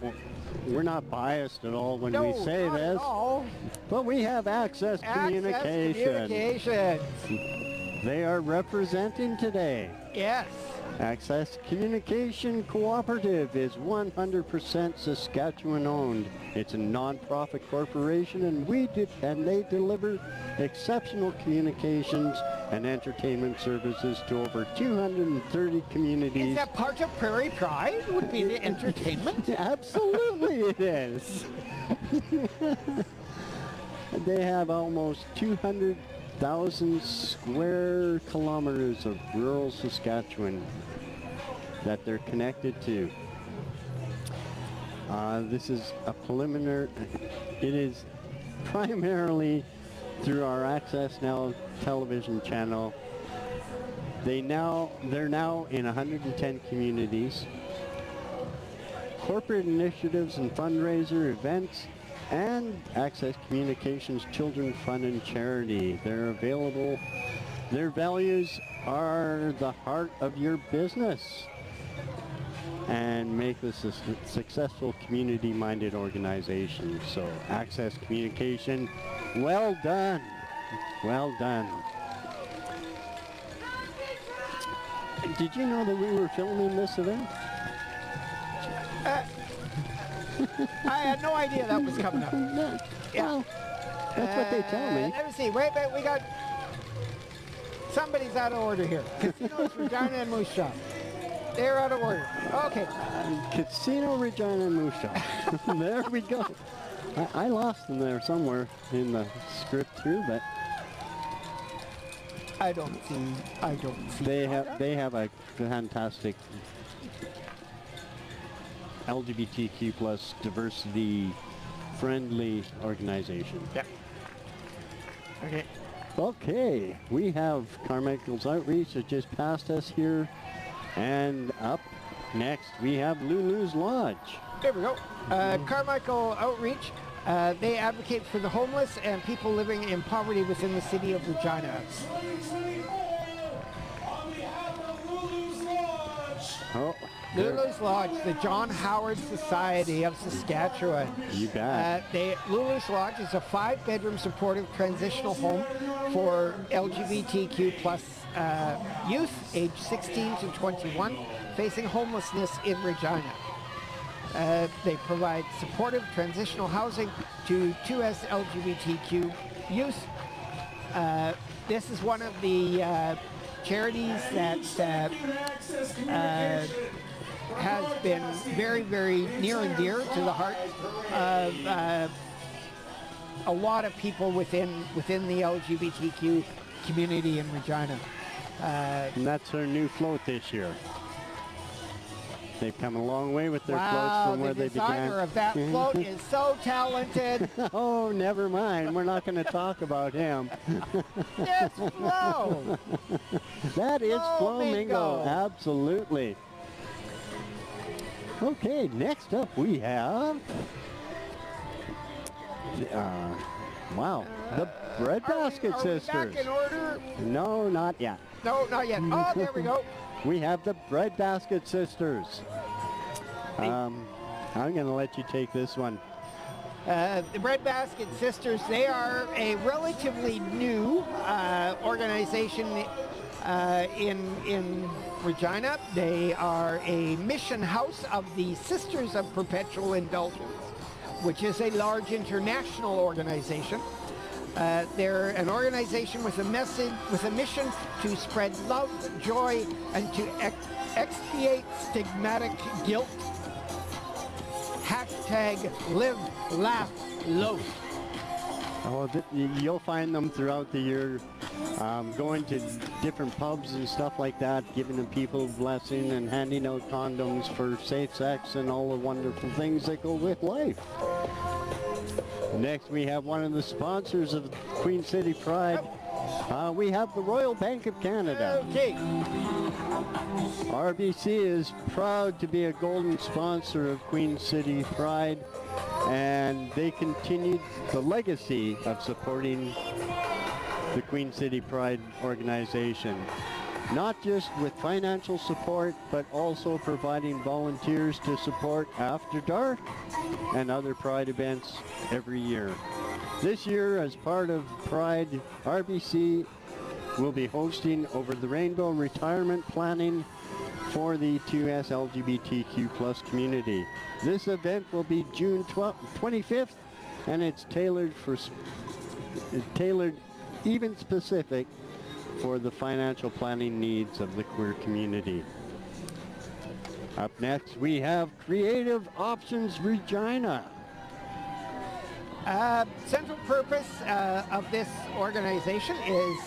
we're not biased at all when we say not this, at all. but we have Access Communications. They are representing today. Yes. Access Communication Cooperative is 100% Saskatchewan owned. It's a non-profit corporation, and they deliver exceptional communications and entertainment services to over 230 communities. Is that part of Prairie Pride? Would be the entertainment? Absolutely it is. They have almost 200,000 square kilometers of rural Saskatchewan that they're connected to. This is a preliminary. It is primarily through our AccessNow television channel. They're now in 110 communities. Corporate initiatives and fundraiser events, and Access Communications Children Fund and Charity. They're available. Their values are the heart of your business and make this a successful community-minded organization. So Access Communication, well done. Well done. Did you know that we were filming this event? I had no idea that was coming up. Well, that's what they tell me. Let me see. Wait, we got... Somebody's out of order here. Casinos, Regina, and Moose Jaw. They're out of order. Okay. Casino, Regina, and Moose Jaw. There we go. I lost them there somewhere in the script too, but... I don't see. They have a fantastic LGBTQ plus diversity friendly organization. Yeah. Okay. Okay, we have Carmichael's Outreach that just passed us here, and up next we have Lulu's Lodge. There we go. Carmichael Outreach. They advocate for the homeless and people living in poverty within the city of Regina. Oh, Lulu's Lodge, the John Howard Society of Saskatchewan. You bet. Lulu's Lodge is a 5-bedroom supportive transitional home for LGBTQ plus youth aged 16 to 21 facing homelessness in Regina. They provide supportive transitional housing to 2S LGBTQ youth. This is one of the charities that has been very, very near and dear to the heart of a lot of people within the LGBTQ community in Regina. And that's their new float this year. They've come a long way with their floats from where they began. The designer of that float is so talented. Oh, never mind. We're not going to talk about him. It's Flo. That is Flamingo. Absolutely. Okay, next up we have... wow, the Breadbasket Sisters. Are we back in order? No, not yet. No, not yet. Oh, there we go. We have the Breadbasket Sisters. I'm going to let you take this one. The Breadbasket Sisters, they are a relatively new organization in Regina. They are a mission house of the Sisters of Perpetual Indulgence, which is a large international organization. They're an organization with a mission to spread love, joy, and to expiate stigmatic guilt. Hashtag live, laugh, loaf. Oh, you'll find them throughout the year, going to different pubs and stuff like that, giving the people a blessing and handing out condoms for safe sex and all the wonderful things that go with life. Next, we have one of the sponsors of Queen City Pride. We have the Royal Bank of Canada. Okay. RBC is proud to be a golden sponsor of Queen City Pride, and they continued the legacy of supporting the Queen City Pride organization. Not just with financial support, but also providing volunteers to support After Dark and other Pride events every year. This year, as part of Pride, RBC will be hosting Over the Rainbow retirement planning for the 2S LGBTQ plus community. This event will be June 25th, and it's tailored even specific for the financial planning needs of the queer community. Up next, we have Creative Options Regina. Central purpose of this organization is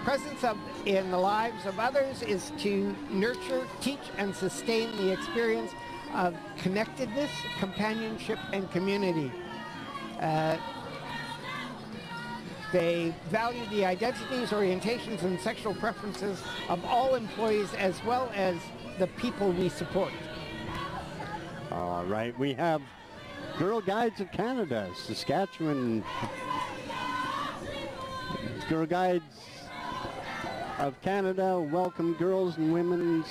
presence in the lives of others is to nurture, teach, and sustain the experience of connectedness, companionship, and community. They value the identities, orientations, and sexual preferences of all employees as well as the people we support. All right, we have Girl Guides of Canada, Saskatchewan. Girl Guides of Canada welcome girls and women,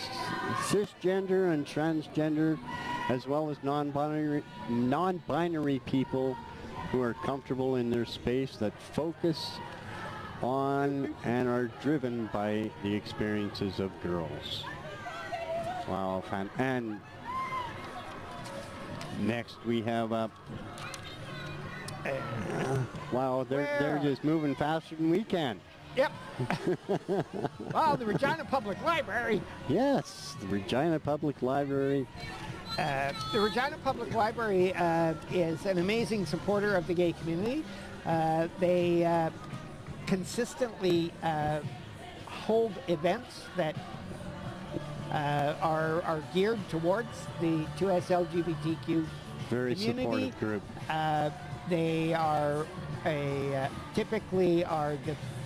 cisgender and transgender, as well as non-binary people who are comfortable in their space, that focus on and are driven by the experiences of girls. Wow, and next we have wow, they're just moving faster than we can. Yep. Wow, the Regina Public Library. Yes, the Regina Public Library. The Regina Public Library is an amazing supporter of the gay community. They consistently hold events that are geared towards the 2S LGBTQ Very community. supportive group. They are typically are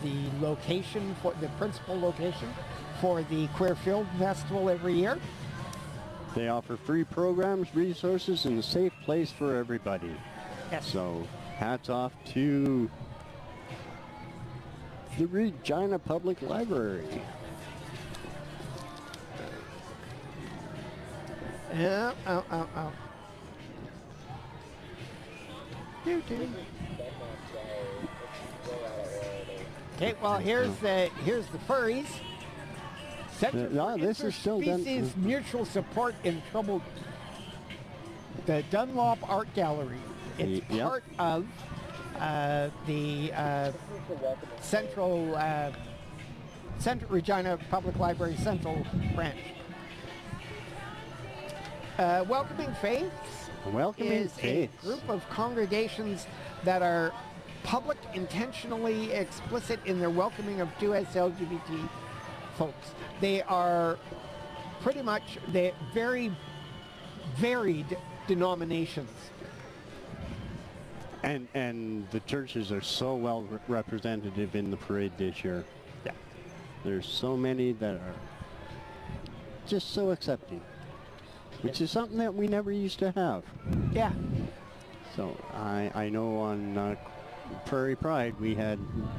the location for the principal location for the Queer Film Festival every year. They offer free programs, resources, and a safe place for everybody. Yes. So, hats off to the Regina Public Library. Yeah. Okay, well here's the furries. This is still done. Species Mutual Support in Trouble. The Dunlop Art Gallery. It's part of the Central Regina Public Library Central branch. Welcoming Faiths is a group of congregations that are public, intentionally explicit in their welcoming of 2S LGBT folks. They are pretty much very varied denominations. And the churches are so well representative in the parade this year. Yeah. There's so many that are just so accepting, which is something that we never used to have. Yeah. So I know on Prairie Pride we had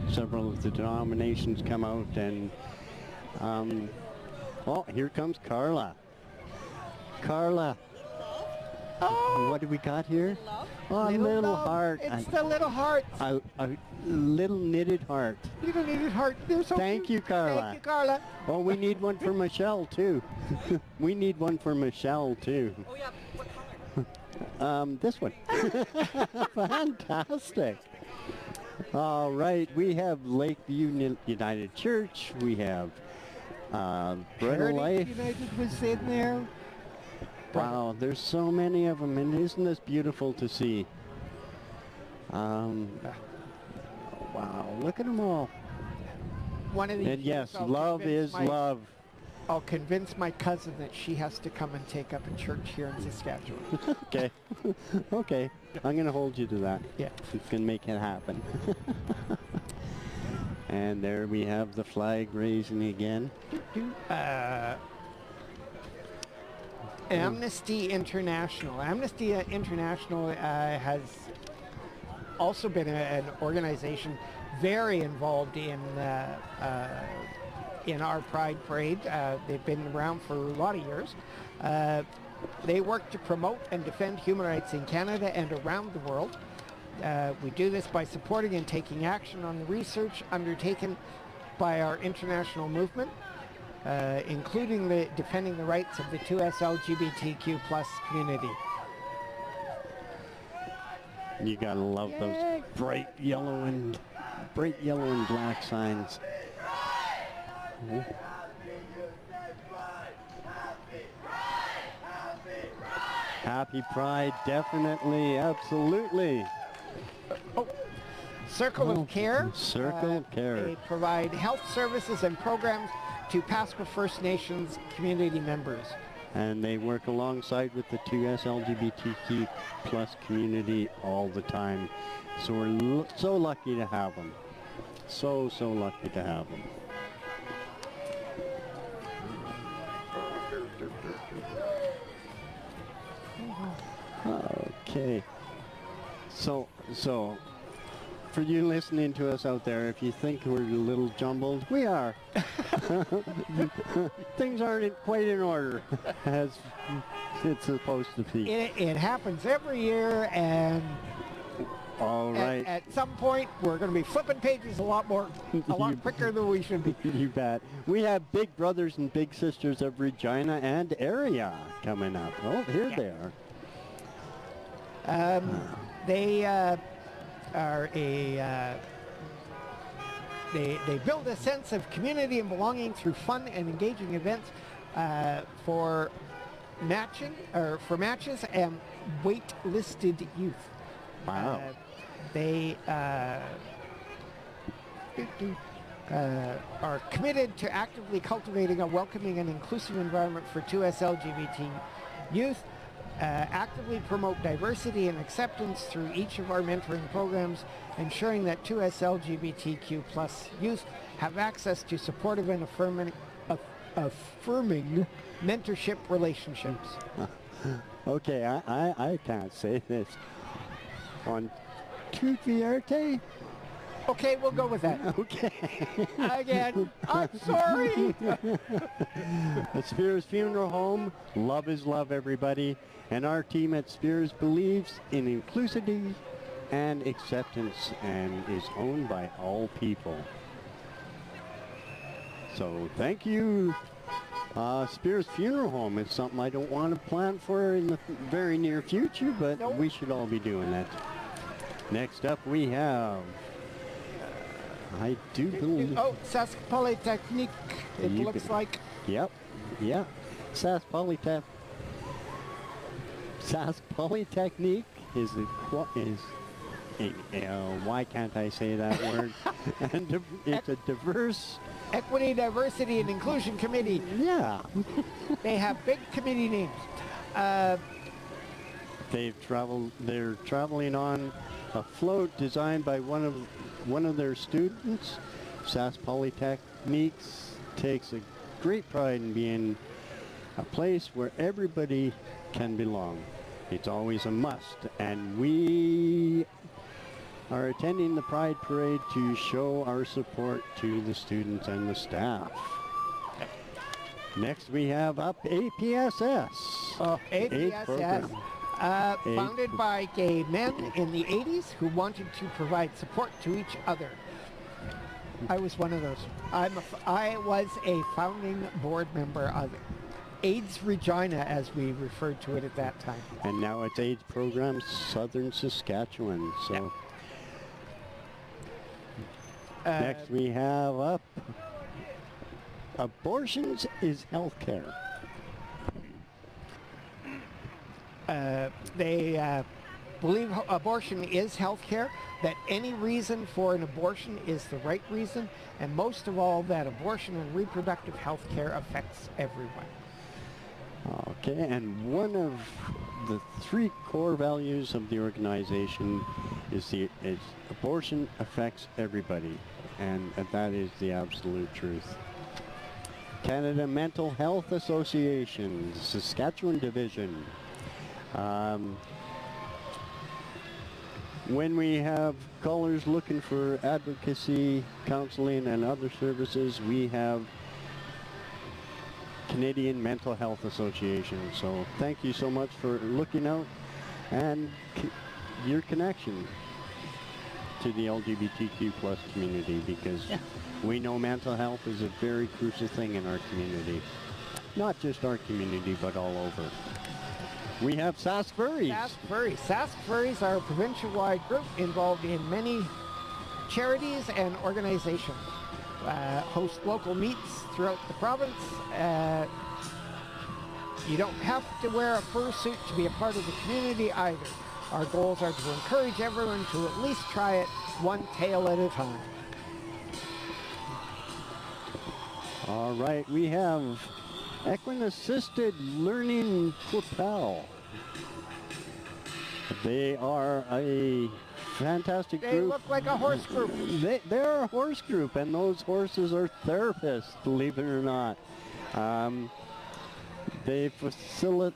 several of the denominations come out, and oh, here comes Carla. Carla. Oh, what do we got here? Oh, a little little love. heart. It's the little heart. A little knitted heart. Little knitted heart. They're so Thank cute. you, Carla. Thank you, Carla. Oh, we need one for Michelle, too. We need one for Michelle, too. Oh, yeah. What This one. Fantastic. All right, we have Lakeview United Church. We have Bread of Life. United was in there. Wow, there's so many of them, and isn't this beautiful to see? Wow, look at them all. One of these And yes, years, love is love. I'll convince my cousin that she has to come and take up a church here in Saskatchewan. Okay. Okay. I'm going to hold you to that. Yeah. It's going to make it happen. And there we have the flag raising again. Amnesty International. Amnesty International has also been an organization very involved in our Pride Parade. They've been around for a lot of years. They work to promote and defend human rights in Canada and around the world. We do this by supporting and taking action on the research undertaken by our international movement, including defending the rights of the 2S LGBTQ+ community. You gotta love those bright yellow and black signs. Happy Pride, definitely, absolutely. Circle of Care. Circle of Care. They provide health services and programs to Pasqua First Nations community members. And they work alongside with the 2S LGBTQ+ community all the time. So we're so lucky to have them. So lucky to have them. Okay. So for you listening to us out there, if you think we're a little jumbled, we are. Things aren't quite in order as it's supposed to be. It happens every year, and all right. At some point, we're going to be flipping pages a lot quicker than we should be. You bet. We have Big Brothers and Big Sisters of Regina and area coming up. Oh, here they are. They are they build a sense of community and belonging through fun and engaging events for matches and wait-listed youth. Wow. They are committed to actively cultivating a welcoming and inclusive environment for 2S LGBT youth, actively promote diversity and acceptance through each of our mentoring programs, ensuring that 2S LGBTQ+ youth have access to supportive and affirming mentorship relationships. Okay, I can't say this. On Tuvierte? Okay, we'll go with that. Okay. Again, I'm sorry. The Spears Funeral Home, love is love, everybody. And our team at Spears believes in inclusivity and acceptance and is owned by all people. So thank you. Spears Funeral Home is something I don't want to plan for in the very near future, but we should all be doing that. Next up we have, I do believe... Oh, Sask Polytechnique, it looks like. Yep, yeah. Sask Polytechnique is why can't I say that word? And it's a diverse... Equity, Diversity, and Inclusion Committee. Yeah. They have big committee names. They're traveling on a float designed by one of their students. Sask Polytechnique takes a great pride in being a place where everybody can belong. It's always a must, and we are attending the Pride Parade to show our support to the students and the staff. Next we have up APSS. APSS, founded by gay men in the 80s who wanted to provide support to each other. I was one of those. I was a founding board member of it. AIDS Regina, as we referred to it at that time. And now it's AIDS Program Southern Saskatchewan. So next we have up, abortions is healthcare. They believe abortion is healthcare, that any reason for an abortion is the right reason, and most of all that abortion and reproductive health care affects everyone. Okay, and one of the 3 core values of the organization is abortion affects everybody, and that is the absolute truth. Canada Mental Health Association, Saskatchewan Division. When we have callers looking for advocacy, counseling, and other services, we have Canadian Mental Health Association. So thank you so much for looking out and your connection to the LGBTQ plus community, because we know mental health is a very crucial thing in our community. Not just our community, but all over. We have Sask Furries. Sask Furries. Sask Furries are a provincial-wide group involved in many charities and organizations. Host local meets throughout the province. You don't have to wear a fursuit to be a part of the community either. Our goals are to encourage everyone to at least try it one tail at a time. All right, we have Equine Assisted Learning Propel. They are a fantastic group. They look like a horse group. They're a horse group, and those horses are therapists, believe it or not. They facilitate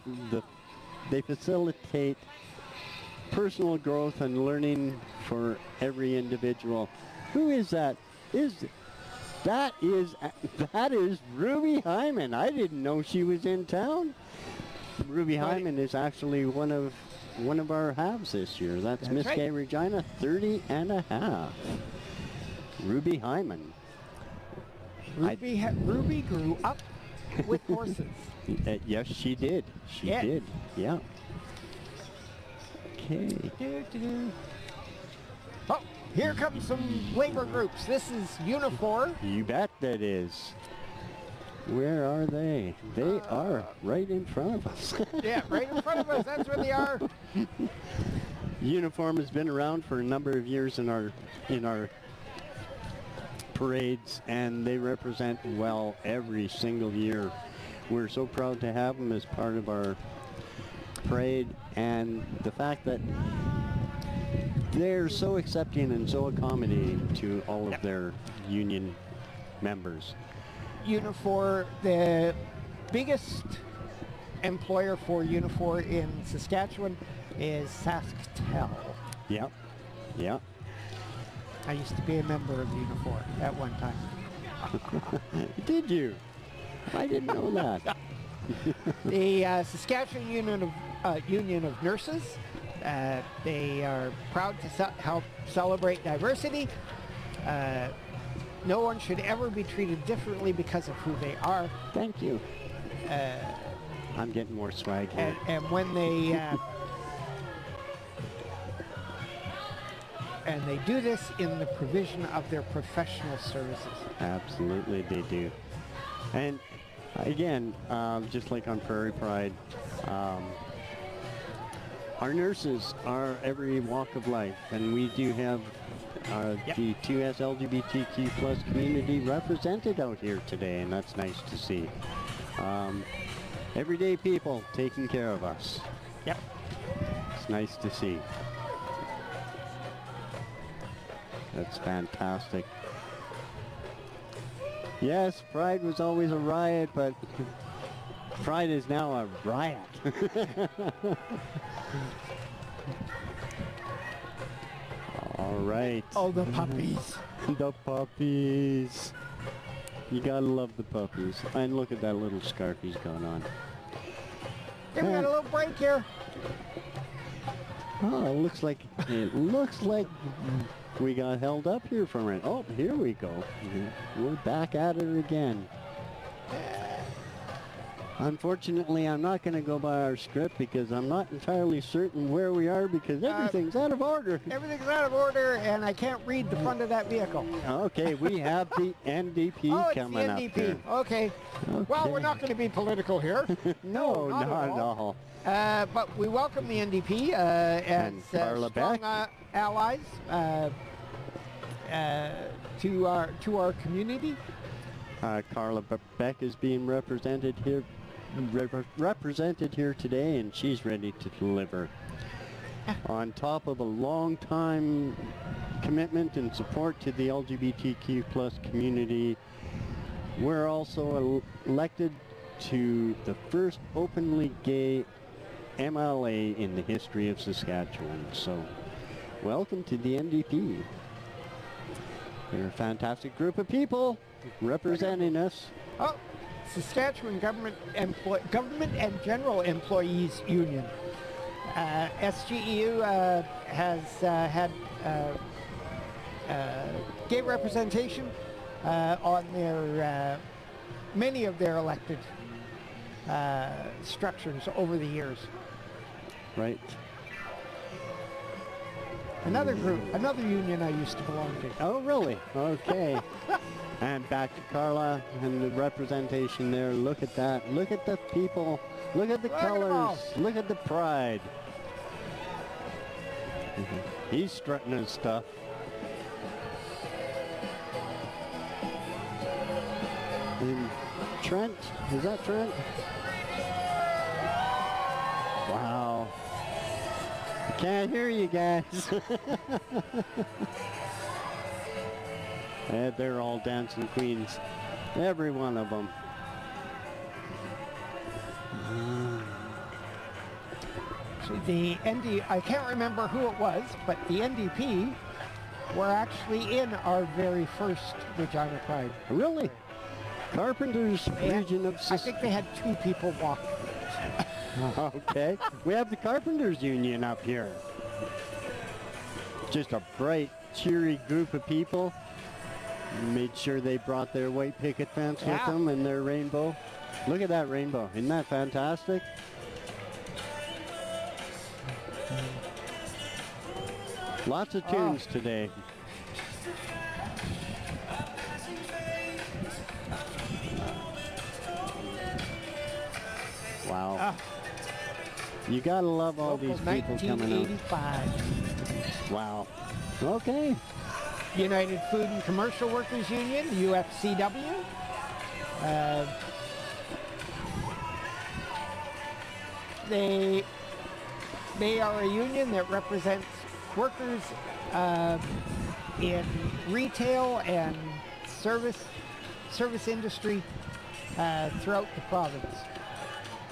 personal growth and learning for every individual. Who is that? That is Ruby Hyman. I didn't know she was in town. Ruby Hyman is actually one of our halves this year. That's Miss Gay Regina, 30 and a half. Ruby Hyman. Ruby grew up with horses. Yes, she did. She did. Yeah. Okay. Oh, here come some labor groups. This is Unifor. You bet that is. Where are they? They are right in front of us. Yeah, right in front of us. That's where they are. Uniform has been around for a number of years in our parades, and they represent well every single year. We're so proud to have them as part of our parade, and the fact that they're so accepting and so accommodating to all of their union members. Unifor, the biggest employer for Unifor in Saskatchewan is SaskTel. Yep. Yep. I used to be a member of Unifor at one time. Did you? I didn't know that. The Saskatchewan Union of Nurses, they are proud to help celebrate diversity. No one should ever be treated differently because of who they are. Thank you. I'm getting more swag here. And when they and they do this in the provision of their professional services. Absolutely, they do. And again, just like on Prairie Pride, our nurses are every walk of life, and we do have the 2S LGBTQ plus community represented out here today, and that's nice to see. Everyday people taking care of us. Yep. It's nice to see. That's fantastic. Yes, Pride was always a riot, but Pride is now a riot. All right. Oh, the puppies. The puppies. You gotta love the puppies. And look at that little scarf he's got on. Hey, we got a little break here. Oh, it looks like we got held up here for it. Oh, here we go. We're back at it again. Unfortunately, I'm not going to go by our script because I'm not entirely certain where we are because everything's out of order. Everything's out of order, and I can't read the front of that vehicle. Okay, we have the NDP coming up here. Okay. Well, we're not going to be political here. No, not at all. But we welcome the NDP as Carla strong Beck. allies to our community. Carla Beck is being represented here today, and she's ready to deliver. On top of a long time commitment and support to the LGBTQ plus community, we're also elected to the first openly gay MLA in the history of Saskatchewan. So welcome to the NDP. They're a fantastic group of people representing us. Oh, Saskatchewan Government and General Employees Union. SGEU has had gay representation on their many of their elected structures over the years. Right. Another group, another union I used to belong to. Oh, really? Okay. And back to Carla and the representation there. Look at that. Look at the people. Look at the colors. Look at the pride. He's strutting his stuff. And Trent, is that Trent? Wow. I can't hear you guys. And they're all dancing queens. Every one of them. The I can't remember who it was, but the NDP were actually in our very first Regina Pride. Really? Carpenters region of... I think they had 2 people walk. Okay. We have the Carpenters Union up here. Just a bright, cheery group of people. Made sure they brought their white picket fence with them and their rainbow. Look at that rainbow. Isn't that fantastic? Lots of tunes today. Wow. You gotta love all these people coming out. 1985. Wow. Okay. United Food and Commercial Workers Union, UFCW. They are a union that represents workers in retail and service industry throughout the province.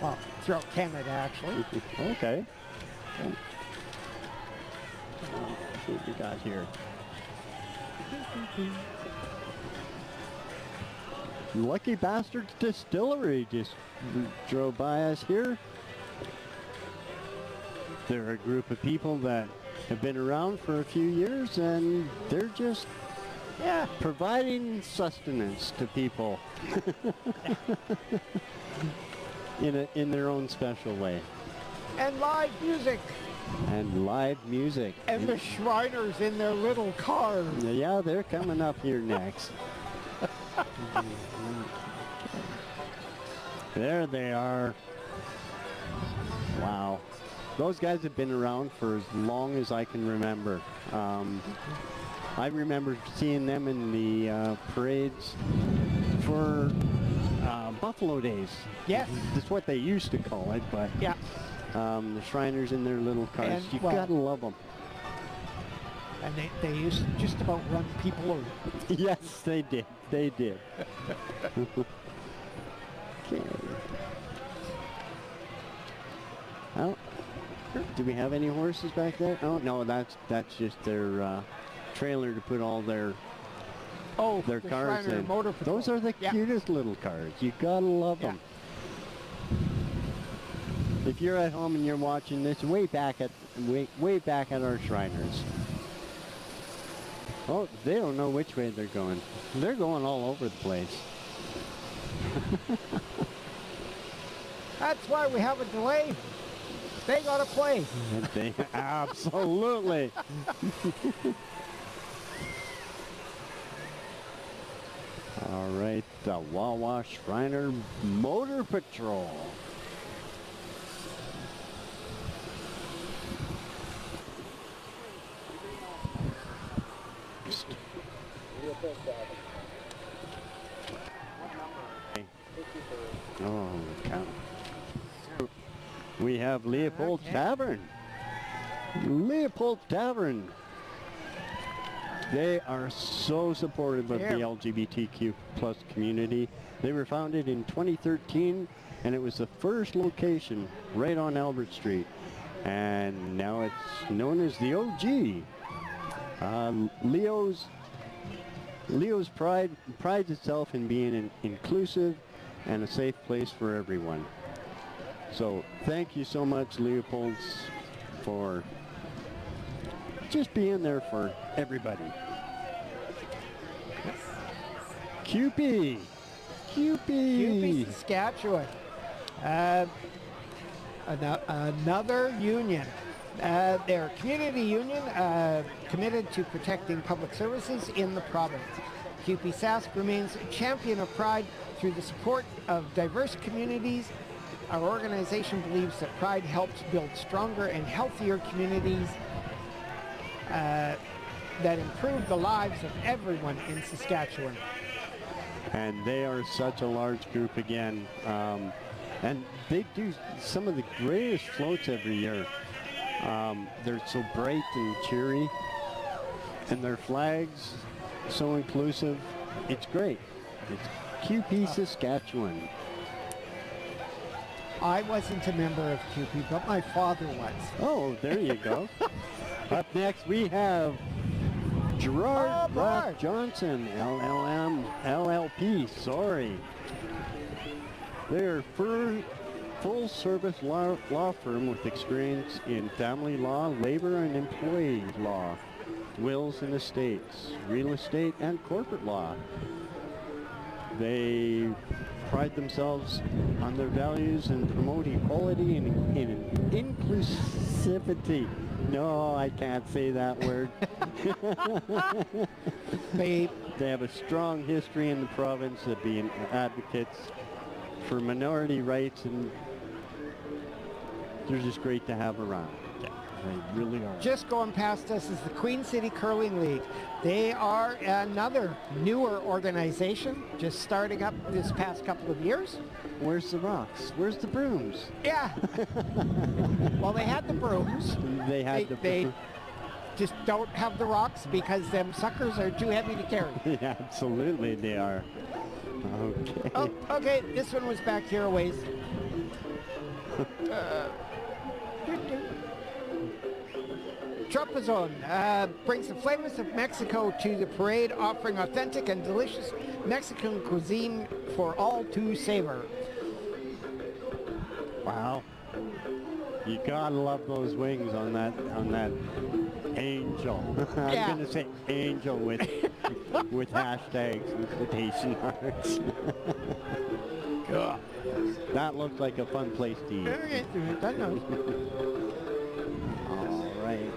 Well, throughout Canada, actually. Okay. Let's see what we got here. Lucky Bastards Distillery just drove by us here. They're a group of people that have been around for a few years, and they're just providing sustenance to people in their own special way. And live music. And live music. And the Shriners in their little cars. Yeah, they're coming up here next. There they are. Wow. Those guys have been around for as long as I can remember. I remember seeing them in the parades for Buffalo Days. Yes. That's what they used to call it, but yeah. The Shriners in their little cars. And, You gotta love them. And they used to just about run people over. Yes, they did. They did. Okay. Oh, do we have any horses back there? Oh no, that's just their trailer to put all their cars Shriner in. Motor Patrol. Those are the cutest little cars. You gotta love them. If you're at home and you're watching this, way back at our Shriners. Oh, they don't know which way they're going. They're going all over the place. That's why we have a delay. They gotta play. Absolutely. All right, the Wawa Shriner Motor Patrol. Oh, count. We have Leopold Tavern. Leopold Tavern. They are so supportive of the LGBTQ plus community. They were founded in 2013, and it was the first location right on Albert Street. And now it's known as the OG. Leo's prides itself in being an inclusive and a safe place for everyone. So thank you so much, Leopold's, for just being there for everybody. Cupie, Saskatchewan. Another union. They're a community union committed to protecting public services in the province. CUPE Sask remains a champion of pride through the support of diverse communities. Our organization believes that pride helps build stronger and healthier communities that improve the lives of everyone in Saskatchewan. And they are such a large group again. And they do some of the greatest floats every year. They're so bright and cheery. And their flags, so inclusive. It's great. It's CUPE Saskatchewan. I wasn't a member of CUPE, but my father was. Oh, there you go. Up next, we have Gerard Rock Johnson, LLM, LLP, sorry. They're full-service law firm with experience in family law, labor and employee law, wills and estates, real estate, and corporate law. They pride themselves on their values and promote equality and inclusivity. No, I can't say that word. They have a strong history in the province of being advocates for minority rights, and they're just great to have around. They really are. Just going past us is the Queen City Curling League. They are another newer organization, just starting up this past couple of years. Where's the rocks? Where's the brooms? Yeah. Well, they had the brooms. They just don't have the rocks because them suckers are too heavy to carry. Yeah, absolutely, they are. Okay. Oh, okay, this one was back here a ways. Tropezone brings the flavors of Mexico to the parade, offering authentic and delicious Mexican cuisine for all to savor. Wow. You gotta love those wings on that angel. I'm gonna say angel with hashtags and quotation marks. God. That looks like a fun place to eat. All right.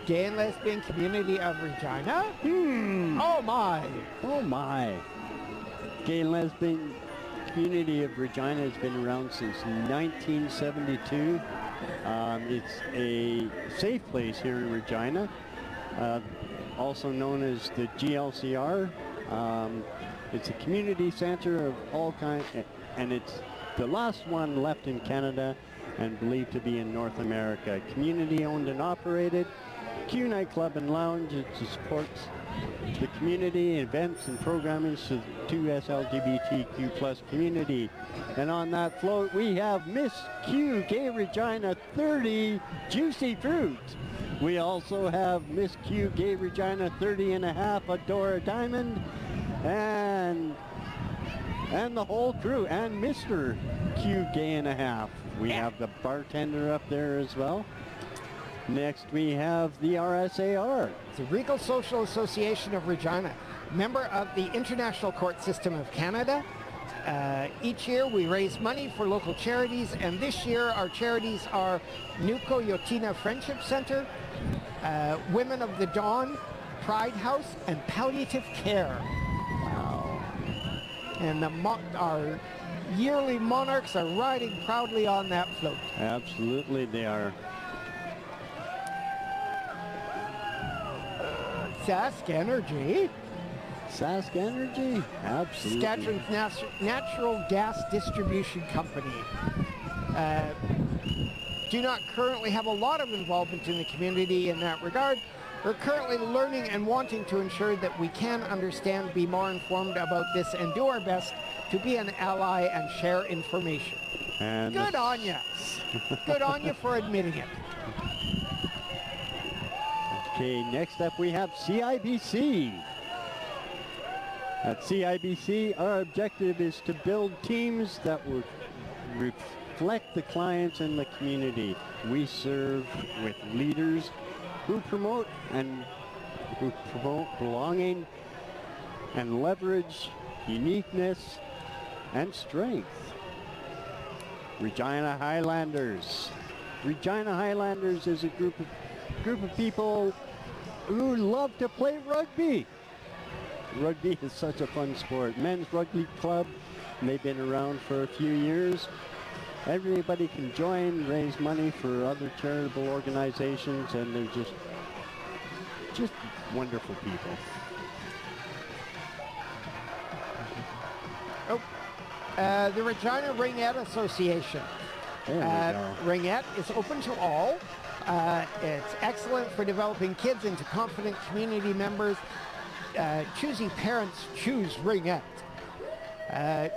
Gay and lesbian community of Regina? Oh my. Oh my. Gay and lesbian community of Regina has been around since 1972. It's a safe place here in Regina, also known as the GLCR. It's a community center of all kinds, and it's the last one left in Canada and believed to be in North America. Community owned and operated. Q Nightclub and Lounge. It supports the community, events and programming to LGBTQ plus community. And on that float we have Miss Q Gay Regina 30 Juicy Fruit. We also have Miss Q Gay Regina 30 and a half Adora Diamond, and the whole crew, and Mr. Q Gay and a half. We have the bartender up there as well. Next we have the RSAR. The Regal Social Association of Regina, member of the International Court System of Canada. Each year we raise money for local charities, and this year our charities are Nuko Yotina Friendship Center, Women of the Dawn, Pride House, and Palliative Care. Wow. And our yearly monarchs are riding proudly on that float. Absolutely, they are. Sask Energy. Sask Energy, absolutely. Saskatchewan's natural gas distribution company. Do not currently have a lot of involvement in the community in that regard. We're currently learning and wanting to ensure that we can understand, be more informed about this, and do our best to be an ally and share information. And good on you. Good on you for admitting it. Okay, next up we have CIBC. At CIBC, our objective is to build teams that will reflect the clients in the community. We serve with leaders who promote belonging and leverage uniqueness and strength. Regina Highlanders. Regina Highlanders is a group of people who love to play rugby. Rugby is such a fun sport. Men's Rugby Club, they've been around for a few years. Everybody can join, raise money for other charitable organizations, and they're just wonderful people. The Regina Ringette Association. Ringette is open to all. It's excellent for developing kids into confident community members. Choosy parents choose Ringette.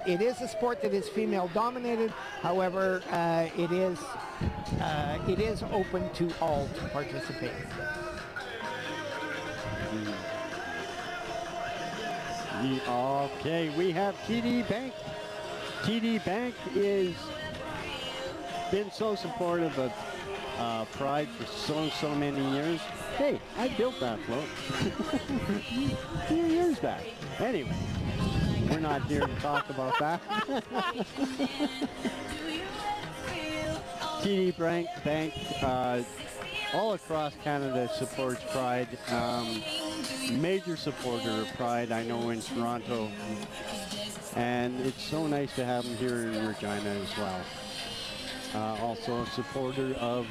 It is a sport that is female dominated. However, it is open to all to participate. Okay, we have TD Bank. TD Bank is been so supportive of Pride for so many years. Hey, I built that float a few years back. Anyway, we're not here to talk about that. TD Bank all across Canada supports Pride. Major supporter of Pride, I know, in Toronto. And it's so nice to have them here in Regina as well. Also a supporter of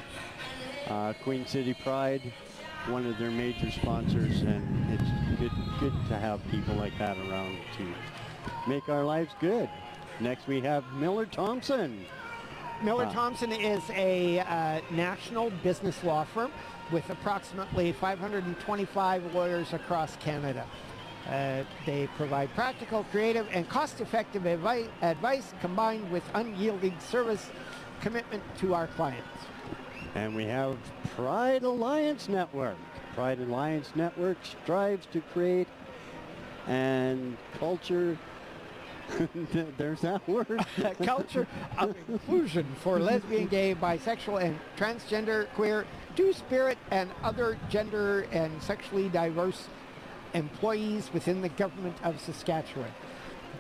Queen City Pride, one of their major sponsors, and it's good to have people like that around to make our lives good. Next we have Miller Thompson. Miller Thompson is a national business law firm with approximately 525 lawyers across Canada. They provide practical, creative, and cost-effective advice combined with unyielding service commitment to our clients. And we have Pride Alliance Network. Pride Alliance Network strives to create and culture, there's that word. Culture of inclusion for lesbian, gay, bisexual, and transgender, queer, two-spirit, and other gender and sexually diverse employees within the government of Saskatchewan.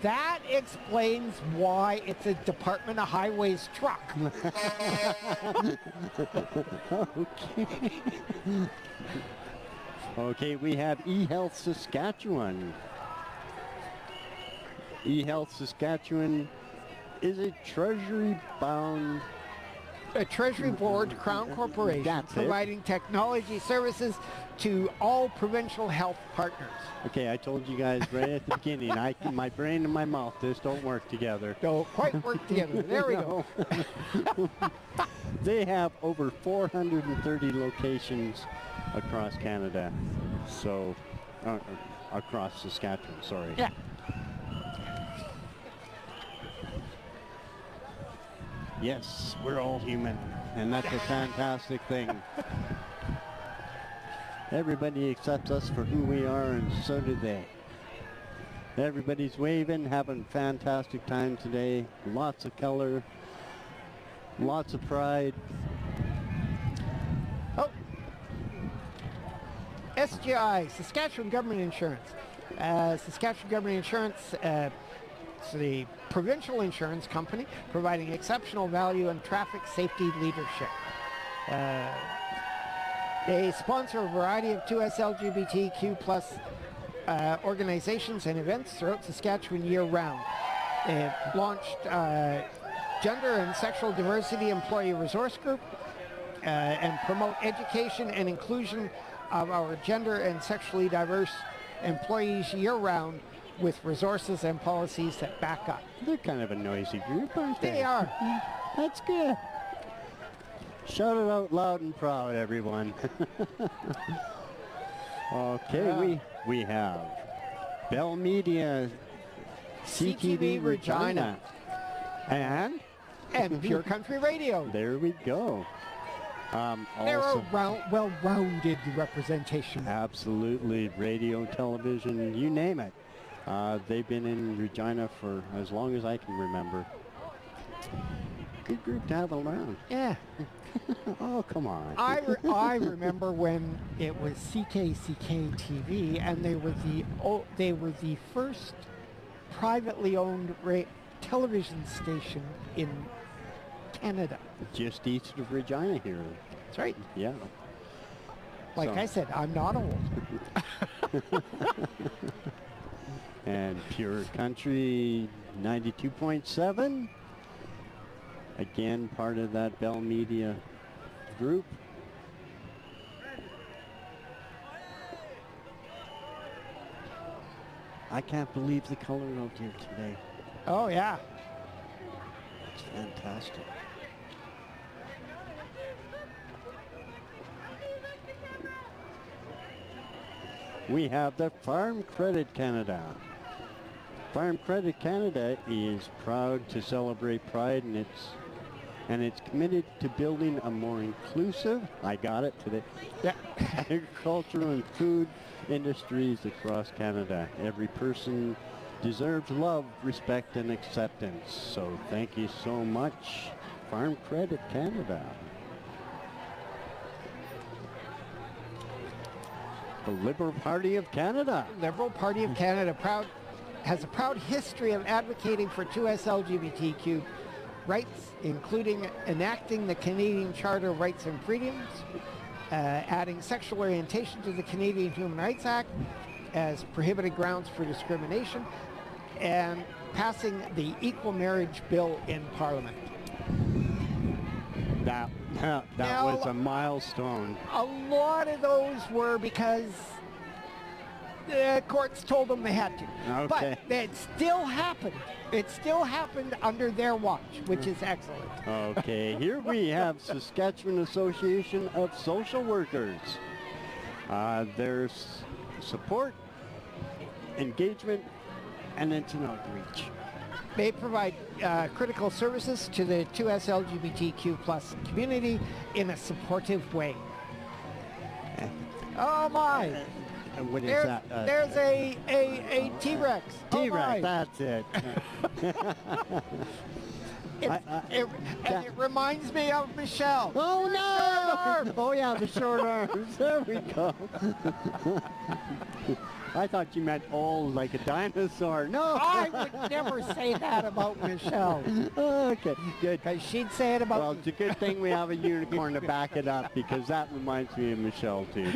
That explains why it's a Department of Highways truck. Okay. Okay, we have eHealth Saskatchewan. eHealth Saskatchewan is a treasury-bound... A Treasury Board Crown Corporation providing technology services to all provincial health partners. Okay, I told you guys right at the beginning, my brain and my mouth just don't work together. Don't quite work together. There we go. They have over 430 locations across Canada. So, across Saskatchewan, sorry. Yeah. Yes, we're all human, and that's a fantastic thing. Everybody accepts us for who we are, and so do they. Everybody's waving, having a fantastic time today. Lots of color, lots of pride. Oh, SGI, Saskatchewan Government Insurance. Saskatchewan Government Insurance It's the provincial insurance company providing exceptional value and traffic safety leadership. They sponsor a variety of 2S LGBTQ plus organizations and events throughout Saskatchewan year-round. They've launched Gender and Sexual Diversity Employee Resource Group and promote education and inclusion of our gender and sexually diverse employees year-round with resources and policies that back up. They're kind of a noisy group, aren't they? They are. That's good. Shout it out loud and proud, everyone. Okay, we have Bell Media, CTV Regina, and Pure Country Radio. There we go. They're a well-rounded representation. Absolutely, radio, television, you name it. They've been in Regina for as long as I can remember. Good group to have around. Yeah. Oh, come on. I remember when it was CKCK TV, and they were the first privately owned television station in Canada. Just east of Regina here. That's right. Yeah. Like I said, I'm not old. And Pure Country 92.7. Again, part of that Bell Media group. I can't believe the color out here today. Oh, yeah. It's fantastic. We have the Farm Credit Canada. Farm Credit Canada is proud to celebrate Pride, and it's committed to building a more inclusive, I got it today, agricultural and food industries across Canada. Every person deserves love, respect, and acceptance. So thank you so much, Farm Credit Canada. The Liberal Party of Canada. Liberal Party of Canada has a proud history of advocating for 2S LGBTQ rights, including enacting the Canadian Charter of Rights and Freedoms, adding sexual orientation to the Canadian Human Rights Act as prohibited grounds for discrimination, and passing the Equal Marriage Bill in Parliament. That was a milestone. A lot of those were because the courts told them they had to. Okay. But it still happened. It still happened under their watch, which is excellent. Okay, here we have Saskatchewan Association of Social Workers. There's support, engagement, and it's an outreach. They provide critical services to the 2S LGBTQ plus community in a supportive way. Oh my! What is that? There's a T-Rex. T-Rex, that's it. It reminds me of Michelle. Oh no! Oh yeah, the short arms. There we go. I thought you meant old, like a dinosaur. No! I would never say that about Michelle. Okay, good. Because she'd say it about... Well, it's a good thing we have a unicorn to back it up, because that reminds me of Michelle, too.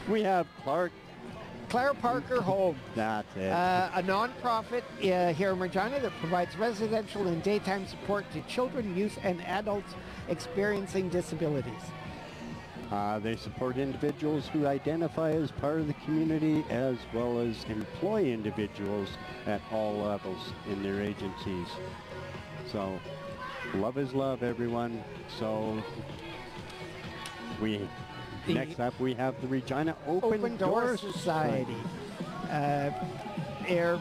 We have Claire Parker Home. That's it. A non-profit here in Regina that provides residential and daytime support to children, youth, and adults experiencing disabilities. They support individuals who identify as part of the community, as well as employ individuals at all levels in their agencies. So, love is love, everyone. So, next up we have the Regina Open Door Society. They're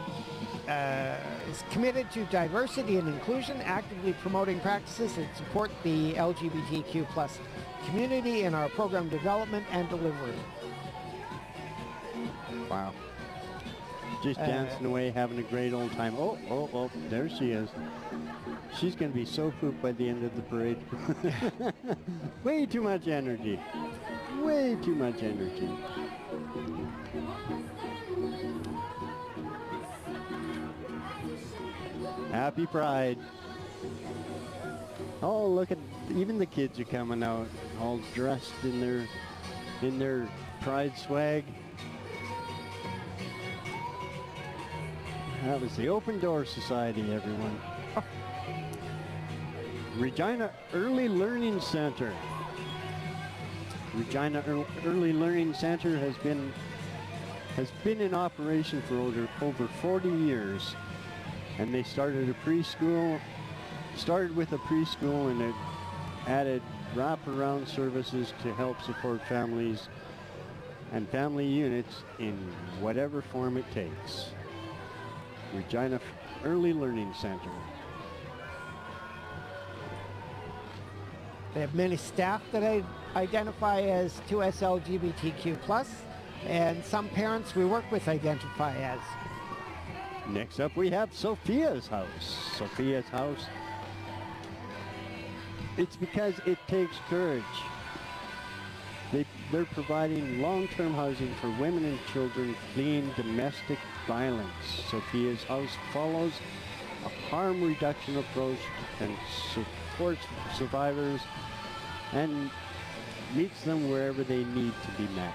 is committed to diversity and inclusion, actively promoting practices that support the LGBTQ plus community in our program development and delivery. Wow. Just dancing away, having a great old time. Oh, there she is. She's going to be so pooped by the end of the parade. Way too much energy. Way too much energy. Happy Pride. Oh, look at, even the kids are coming out all dressed in their Pride swag. That was the Open Door Society, everyone. Regina Early Learning Center. Regina Early Learning Center has been in operation for over 40 years. And they started with a preschool, and it added wraparound services to help support families and family units in whatever form it takes. Regina Early Learning Center. They have many staff that I identify as 2S LGBTQ+, and some parents we work with identify as. Next up we have Sophia's House. Sophia's House. It's because it takes courage. They're providing long-term housing for women and children fleeing domestic violence. Sophia's House follows a harm reduction approach and supports survivors and meets them wherever they need to be met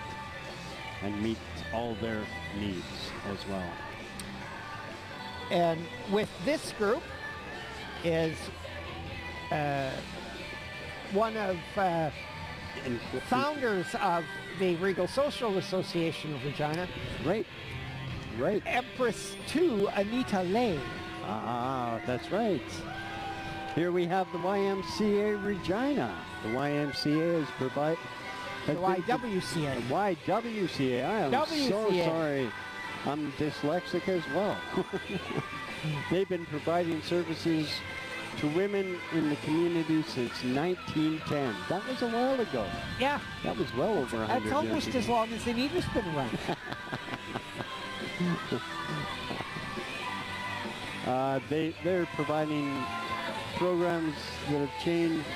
and meets all their needs as well. And with this group is one of founders of the Regal Social Association of Regina. Right. Empress 2, Anita Lay. Ah, that's right. Here we have the YMCA Regina. The YMCA is The YWCA. The YWCA. I am so sorry. I'm dyslexic as well. They've been providing services to women in the community since 1910. That was a while ago. Yeah. That was well over 100 years That's almost ago. as long as the Anita's been around. They're providing programs that have changed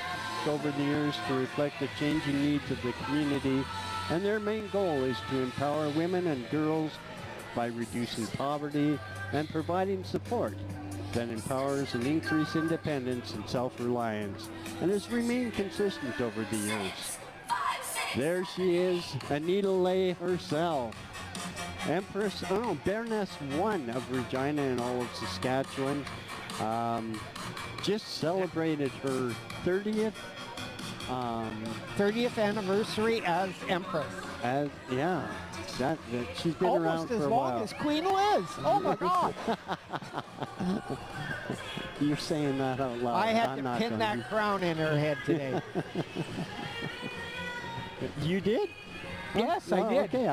over the years to reflect the changing needs of the community, and their main goal is to empower women and girls by reducing poverty and providing support that empowers and increases independence and self-reliance, and has remained consistent over the years. There she is, Anita Lay herself. Baroness 1 of Regina and all of Saskatchewan. Just celebrated her 30th anniversary as Empress. She's been around for a while. Almost as long as Queen Liz. Oh my God. You're saying that out loud. I had to pin that crown in her head today. You did? Yes, I did. Okay,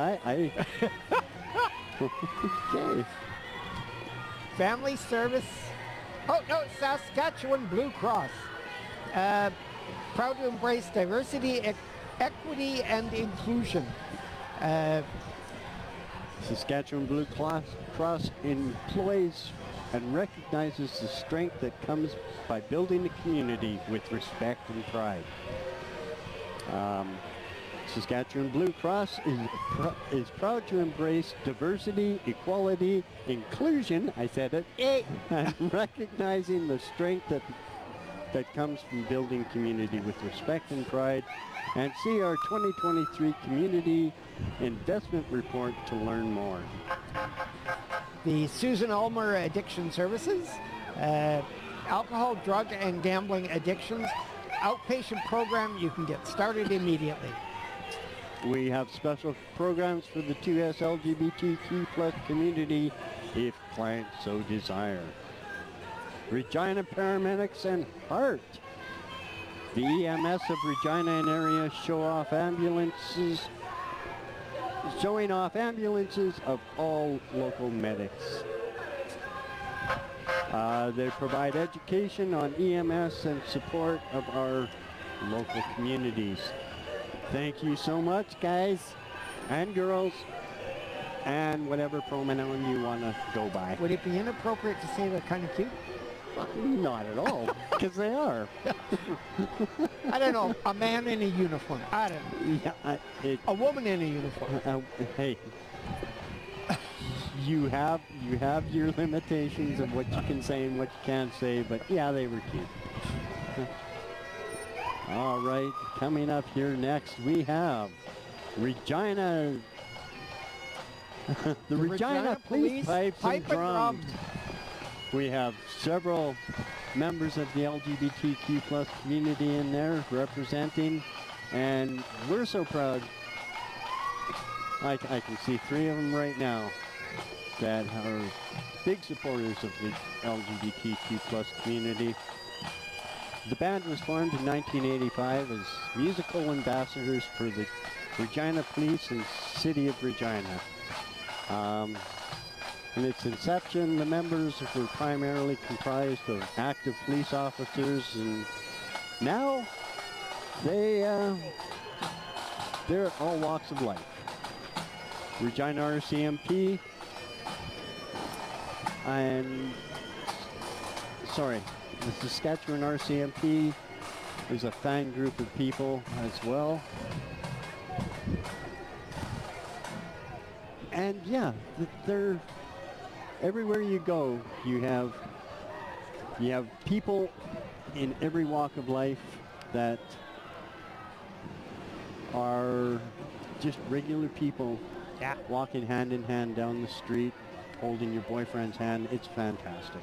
okay. Family Service. Oh, no, Saskatchewan Blue Cross. Proud to embrace diversity, equity, and inclusion. Saskatchewan Blue Cross employs and recognizes the strength that comes by building a community with respect and pride. Saskatchewan Blue Cross is proud to embrace diversity, equality, inclusion, I said it, and recognizing the strength that comes from building community with respect and pride. And see our 2023 Community Investment Report to learn more. The Susan Ulmer Addiction Services, alcohol, drug, and gambling addictions, outpatient program. You can get started immediately. We have special programs for the 2S LGBTQ+ community if clients so desire. Regina Paramedics and Heart. The EMS of Regina and area showing off ambulances of all local medics. They provide education on EMS and support of our local communities. Thank you so much, guys and girls, and whatever pronoun you want to go by. Would it be inappropriate to say they're kind of cute? Not at all, because they are. I don't know, a man in a uniform. I don't know. Yeah, a woman in a uniform. Hey, you have your limitations of what you can say and what you can't say, but yeah, they were cute. All right, coming up here next, we have Regina, the Regina Police Pipes and Drums. We have several members of the LGBTQ plus community in there representing, and we're so proud. I can see 3 of them right now that are big supporters of the LGBTQ plus community. The band was formed in 1985 as musical ambassadors for the Regina Police and City of Regina. In its inception, the members were primarily comprised of active police officers, and now they're all walks of life. Regina RCMP and the Saskatchewan RCMP is a fine group of people as well. And yeah, they're everywhere you go, you have people in every walk of life that are just regular people walking hand in hand down the street, holding your boyfriend's hand. It's fantastic.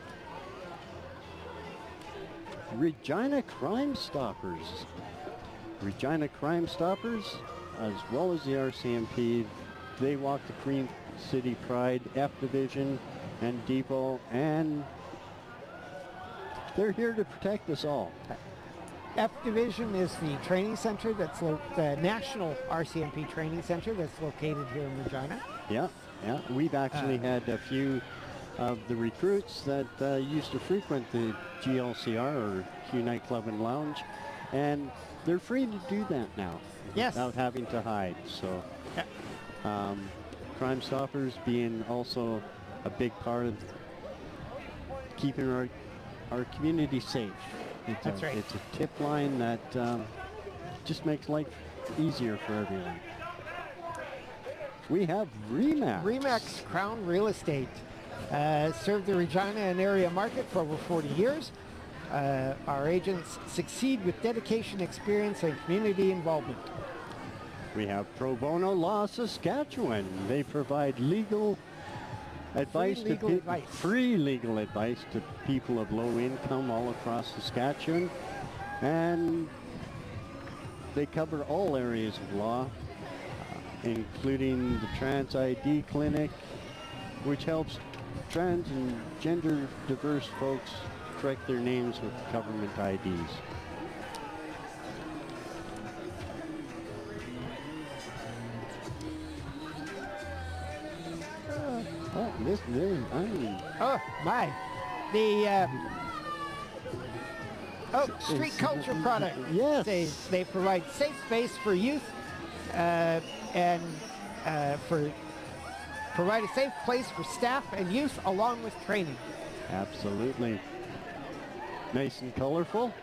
Regina Crime Stoppers. Regina Crime Stoppers, as well as the RCMP, they walk the Queen City Pride, F Division, and Depot, and they're here to protect us all. F Division is the training center that's the National RCMP Training Center that's located here in Regina. Yeah. We've actually had a few of the recruits that used to frequent the GLCR or Q Nightclub and Lounge, and they're free to do that now without having to hide. So, Crime Stoppers being also a big part of keeping our community safe. It's a tip line that just makes life easier for everyone. We have Remax. Remax Crown Real Estate served the Regina and area market for over 40 years. Our agents succeed with dedication, experience, and community involvement. We have Pro Bono Law Saskatchewan. They provide legal advice, free legal advice to people of low income all across Saskatchewan, and they cover all areas of law, including the Trans ID Clinic, which helps trans and gender diverse folks correct their names with government IDs. Oh my! Street Culture product. Yes. They provide safe space for youth and provide a safe place for staff and youth along with training. Absolutely. Nice and colorful.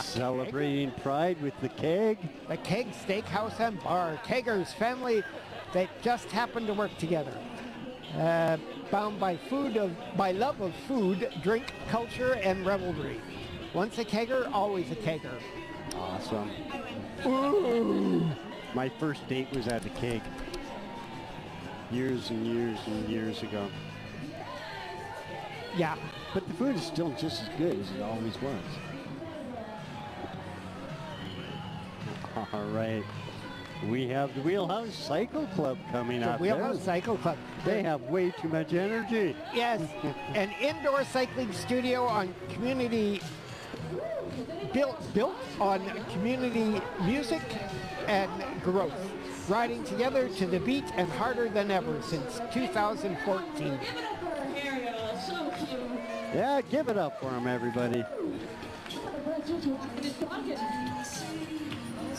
Celebrating Pride with the Keg. The Keg Steakhouse and Bar. Keggers, family that just happen to work together. Bound by love of food, drink, culture, and revelry. Once a kegger, always a kegger. Awesome. Ooh. My first date was at the Keg. Years and years and years ago. Yeah. But the food is still just as good as it always was. All right. We have the Wheelhouse Cycle Club coming up. The Wheelhouse Cycle Club. They have way too much energy. Yes. An indoor cycling studio on community built on community music and growth. Riding together to the beat and harder than ever since 2014. Yeah, give it up for them, everybody.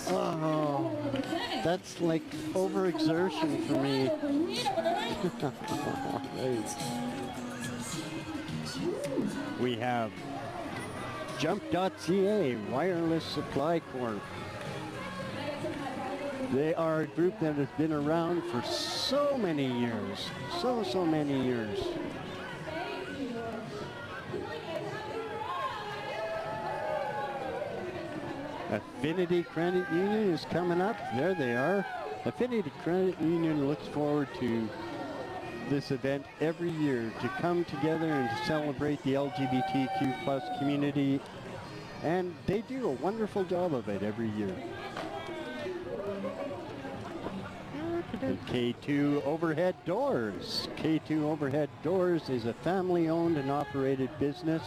Oh, that's like overexertion for me. We have Jump.ca Wireless Supply Corp. They are a group that has been around for so many years. So many years. Affinity Credit Union is coming up. There they are. Affinity Credit Union looks forward to this event every year to come together and to celebrate the LGBTQ plus community, and they do a wonderful job of it every year. And K2 Overhead Doors. K2 Overhead Doors is a family-owned and operated business,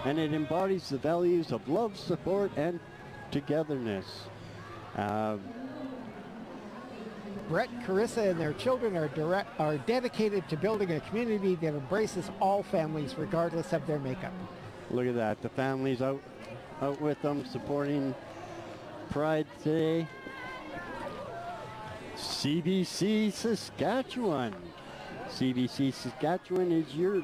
and it embodies the values of love, support, and togetherness. Brett, Carissa, and their children are dedicated to building a community that embraces all families regardless of their makeup. Look at that. The family's out with them supporting Pride today. CBC Saskatchewan. CBC Saskatchewan is your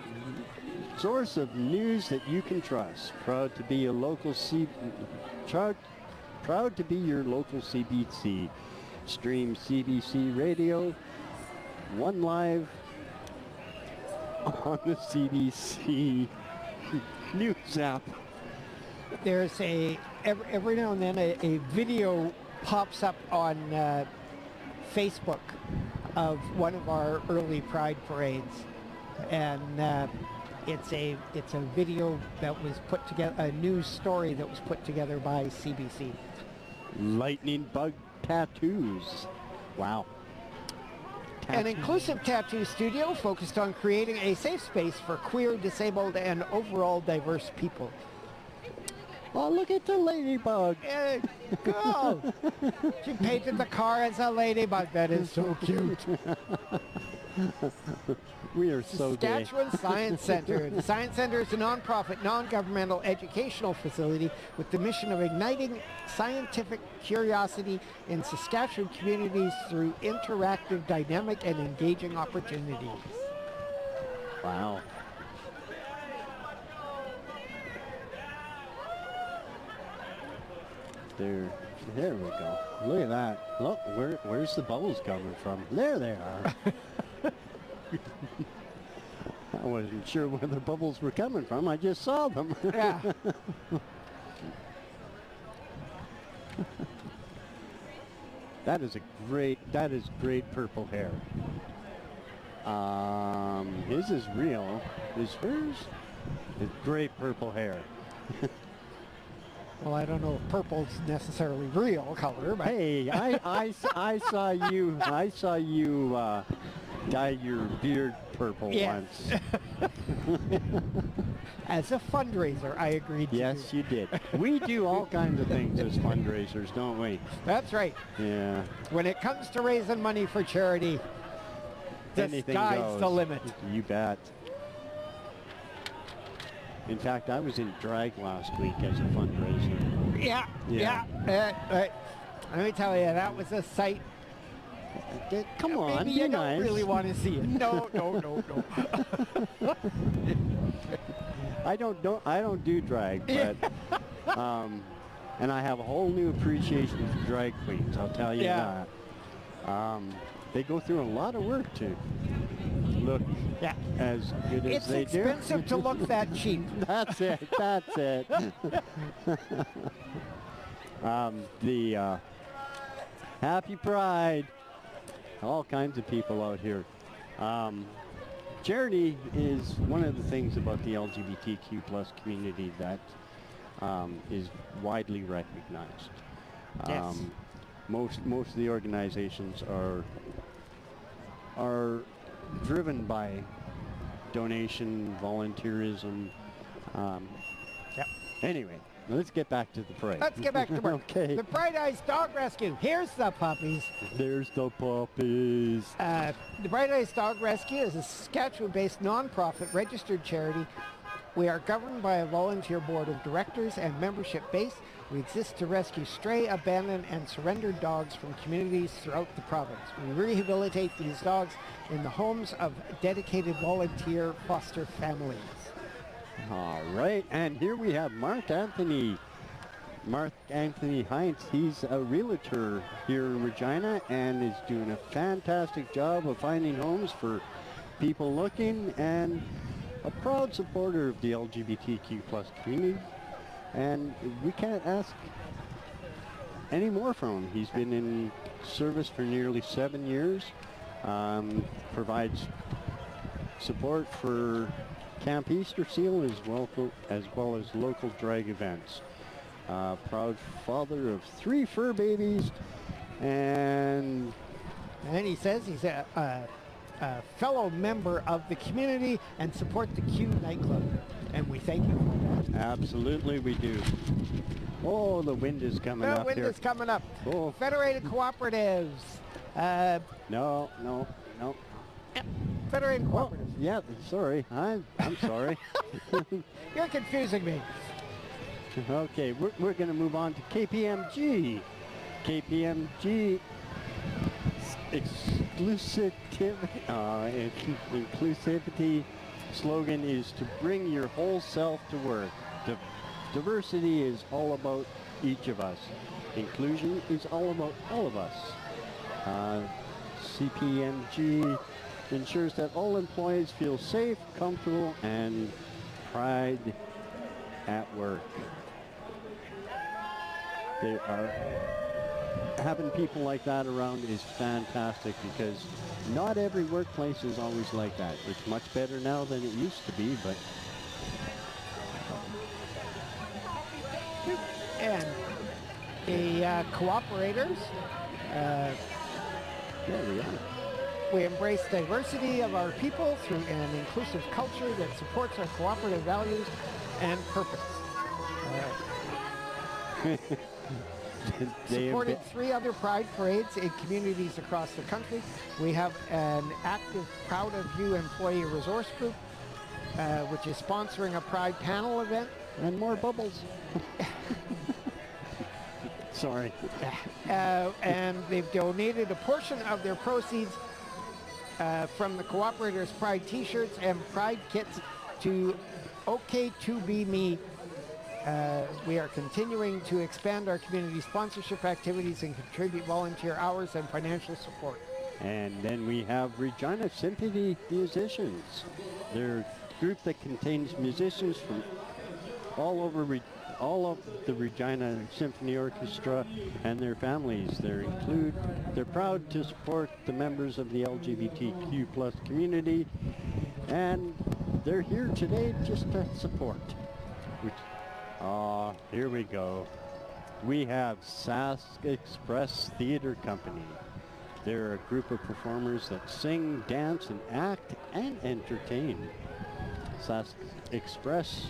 source of news that you can trust. Proud to be your local CBC. Stream CBC Radio, one live on the CBC News app. There's every now and then a video pops up on Facebook of one of our early Pride parades, and it's a video that was put together, a news story that was put together by CBC. Lightning bug tattoos. Wow. An inclusive tattoo studio focused on creating a safe space for queer, disabled, and overall diverse people. Oh, look at the ladybug. Cool. She painted the car as a ladybug. That is so cute. We are so gay. Saskatchewan Science Centre. The Science Centre is a non-profit, non-governmental educational facility with the mission of igniting scientific curiosity in Saskatchewan communities through interactive, dynamic, and engaging opportunities. Wow. There we go. Look at that. Look, where's the bubbles coming from? There they are. I wasn't sure where the bubbles were coming from. I just saw them. Yeah. That is great purple hair. His is real. Is hers? It's great purple hair. Well, I don't know if purple's necessarily real color, but hey, I saw you dye your beard purple once. As a fundraiser, I agreed to. Yes, you did. We do all kinds of things as fundraisers, don't we? That's right. Yeah. When it comes to raising money for charity, the sky's the limit. You bet. In fact, I was in drag last week as a fundraiser. Yeah. Let me tell you, that was a sight. Come on, maybe you don't really want to see it. No. I don't do drag, but and I have a whole new appreciation for drag queens. I'll tell you that. They go through a lot of work to look as good as they do. It's expensive to look that cheap. That's it. The Happy Pride. All kinds of people out here. Charity is one of the things about the LGBTQ plus community that is widely recognized. Yes. Most of the organizations are driven by donation, volunteerism. Anyway, let's get back to the parade. Let's get back to work. Okay. The Bright Eyes Dog Rescue. Here's the puppies. There's the puppies. The Bright Eyes Dog Rescue is a Saskatchewan-based non-profit registered charity. We are governed by a volunteer board of directors and membership base. We exist to rescue stray, abandoned, and surrendered dogs from communities throughout the province. We rehabilitate these dogs in the homes of dedicated volunteer foster families. All right, and here we have Mark Anthony Mark Anthony Heinz, he's a realtor here in Regina and is doing a fantastic job of finding homes for people looking, and a proud supporter of the LGBTQ plus community. And we can't ask any more from him. He's been in service for nearly 7 years, provides support for Camp Easter Seal as well as local drag events. Proud father of 3 fur babies, and he says he's a fellow member of the community and support the Q nightclub, and we thank you for that. Absolutely we do. Oh, the wind is coming up here. The wind is coming up. Oh. Federated Cooperatives. No. Federated Cooperatives. Yeah, sorry. I'm sorry. You're confusing me. Okay, we're going to move on to KPMG. KPMG inclusivity slogan is to bring your whole self to work. Diversity is all about each of us. Inclusion is all about all of us. CPMG ensures that all employees feel safe, comfortable, and pride at work. They are having people like that around is fantastic, because not every workplace is always like that. It's much better now than it used to be, but and the cooperators. There we are. We embrace diversity of our people through an inclusive culture that supports our cooperative values and purpose. Supported 3 other Pride parades in communities across the country. We have an active Proud of You employee resource group, which is sponsoring a Pride panel event. And more bubbles. Sorry. And they've donated a portion of their proceeds from the Cooperators Pride t-shirts and Pride kits to OK2Be Me. We are continuing to expand our community sponsorship activities and contribute volunteer hours and financial support. And then we have Regina Symphony Musicians. They're a group that contains musicians from all of the Regina Symphony Orchestra and their families. They're proud to support the members of the LGBTQ plus community, and they're here today just to support. Here we go. We have Sask Express Theater Company. They're a group of performers that sing, dance, and act and entertain. Sask Express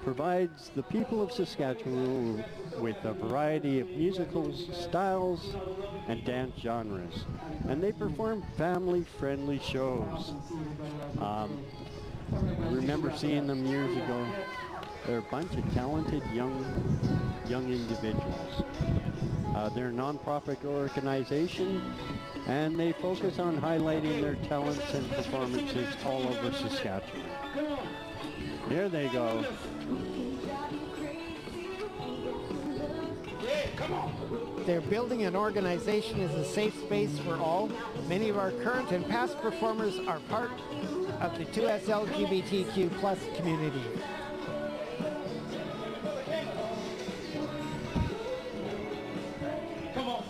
provides the people of Saskatchewan with a variety of musical styles and dance genres, and they perform family-friendly shows. I remember seeing them years ago. They're a bunch of talented young individuals. They're a non-profit organization, and they focus on highlighting their talents and performances all over Saskatchewan. Here they go. They're building an organization as a safe space for all. Many of our current and past performers are part of the 2S LGBTQ plus community. Come on.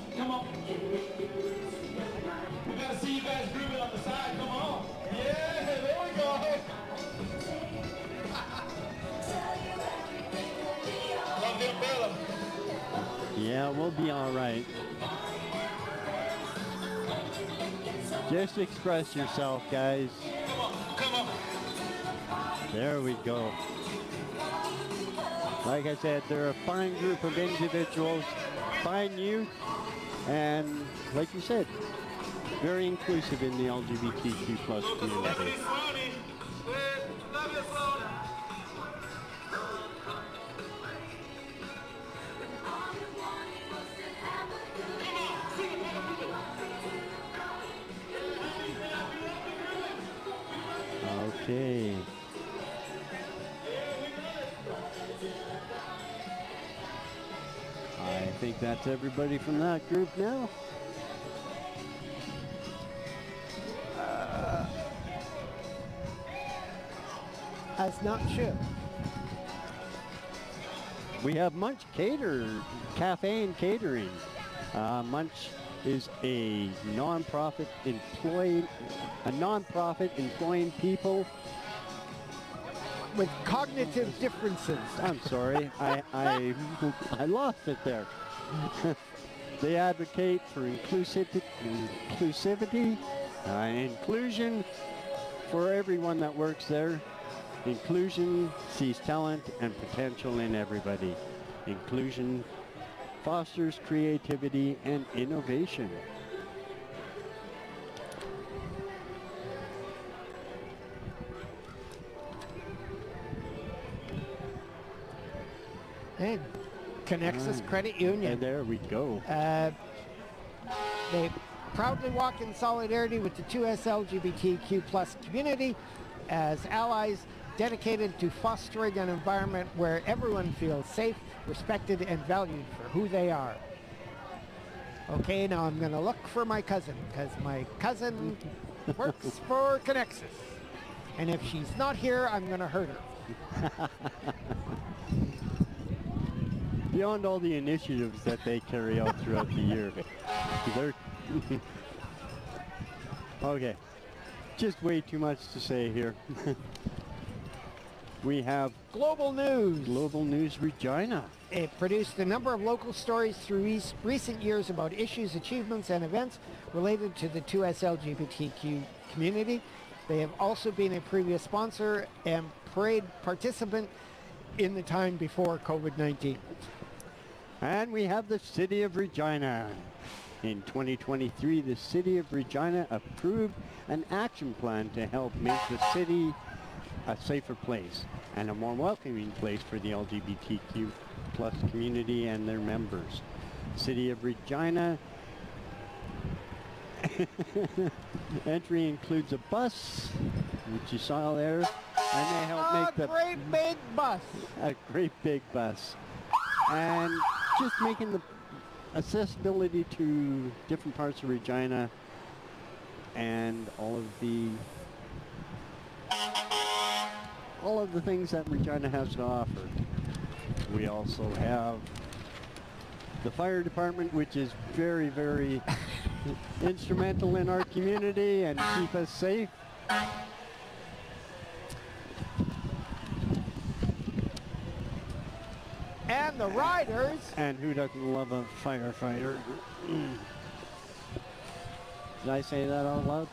We gotta see you guys grooving on the side. Come on. Yeah, there we go. Love them better. Yeah, we'll be all right. Just express yourself, guys. Come on. There we go. Like I said, they're a fine group of individuals, fine youth, and like you said, very inclusive in the LGBTQ plus community. Okay. think that's everybody from that group now. As not sure. We have Munch Cafe and Catering. Munch is a non-profit employing people with cognitive differences. I'm sorry, I lost it there. They advocate for inclusivity, inclusion for everyone that works there. Inclusion sees talent and potential in everybody. Inclusion fosters creativity and innovation. And Connexus Credit Union. And there we go. They proudly walk in solidarity with the 2S LGBTQ plus community as allies dedicated to fostering an environment where everyone feels safe, respected, and valued for who they are. Okay, now I'm going to look for my cousin, because my cousin works for Connexus. And if she's not here, I'm going to hurt her. Beyond all the initiatives that they carry out throughout the year. Okay, just way too much to say here. We have Global News. Global News Regina. It produced a number of local stories through recent years about issues, achievements, and events related to the 2S LGBTQ community. They have also been a previous sponsor and parade participant in the time before COVID-19. And we have the City of Regina. In 2023, the City of Regina approved an action plan to help make the city a safer place and a more welcoming place for the LGBTQ plus community and their members. City of Regina entry includes a bus, which you saw there, and they help make a great big bus. A great big bus. And just making the accessibility to different parts of Regina and all of the things that Regina has to offer. We also have the fire department, which is very, very instrumental in our community and keep us safe. And the riders. And who doesn't love a firefighter? Did I say that out loud?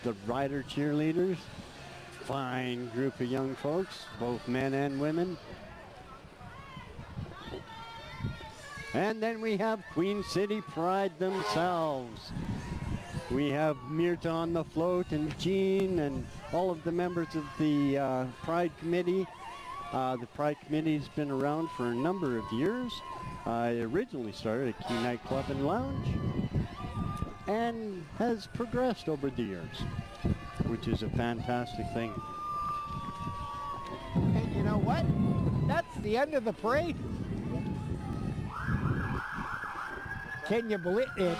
The rider cheerleaders. Fine group of young folks, both men and women. And then we have Queen City Pride themselves. We have Mirta on the float and Jean and all of the members of the Pride Committee. The Pride Committee has been around for a number of years. It originally started at Key Nightclub and Lounge and has progressed over the years, which is a fantastic thing. And you know what? That's the end of the parade. Can you believe it?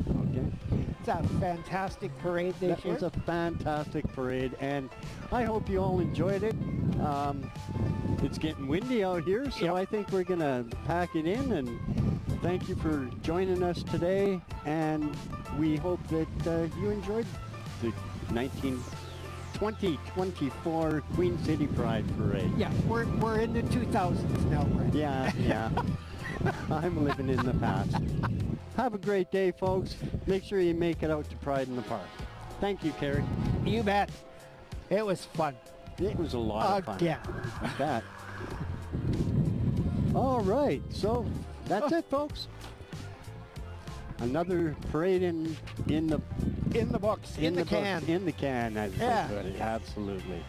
Okay. It's a fantastic parade this year. It was a fantastic parade, and I hope you all enjoyed it. It's getting windy out here, so I think we're going to pack it in, and thank you for joining us today, and we hope that you enjoyed the 2024 Queen City Pride Parade. Yeah, we're in the 2000s now, Brent. Yeah. I'm living in the past. Have a great day, folks. Make sure you make it out to Pride in the Park. Thank you, Carrie. You bet. It was fun. It was a lot of fun. Yeah. Like that. All right, so that's it, folks. Another parade in the books, in the can. In the can, as yeah. absolutely.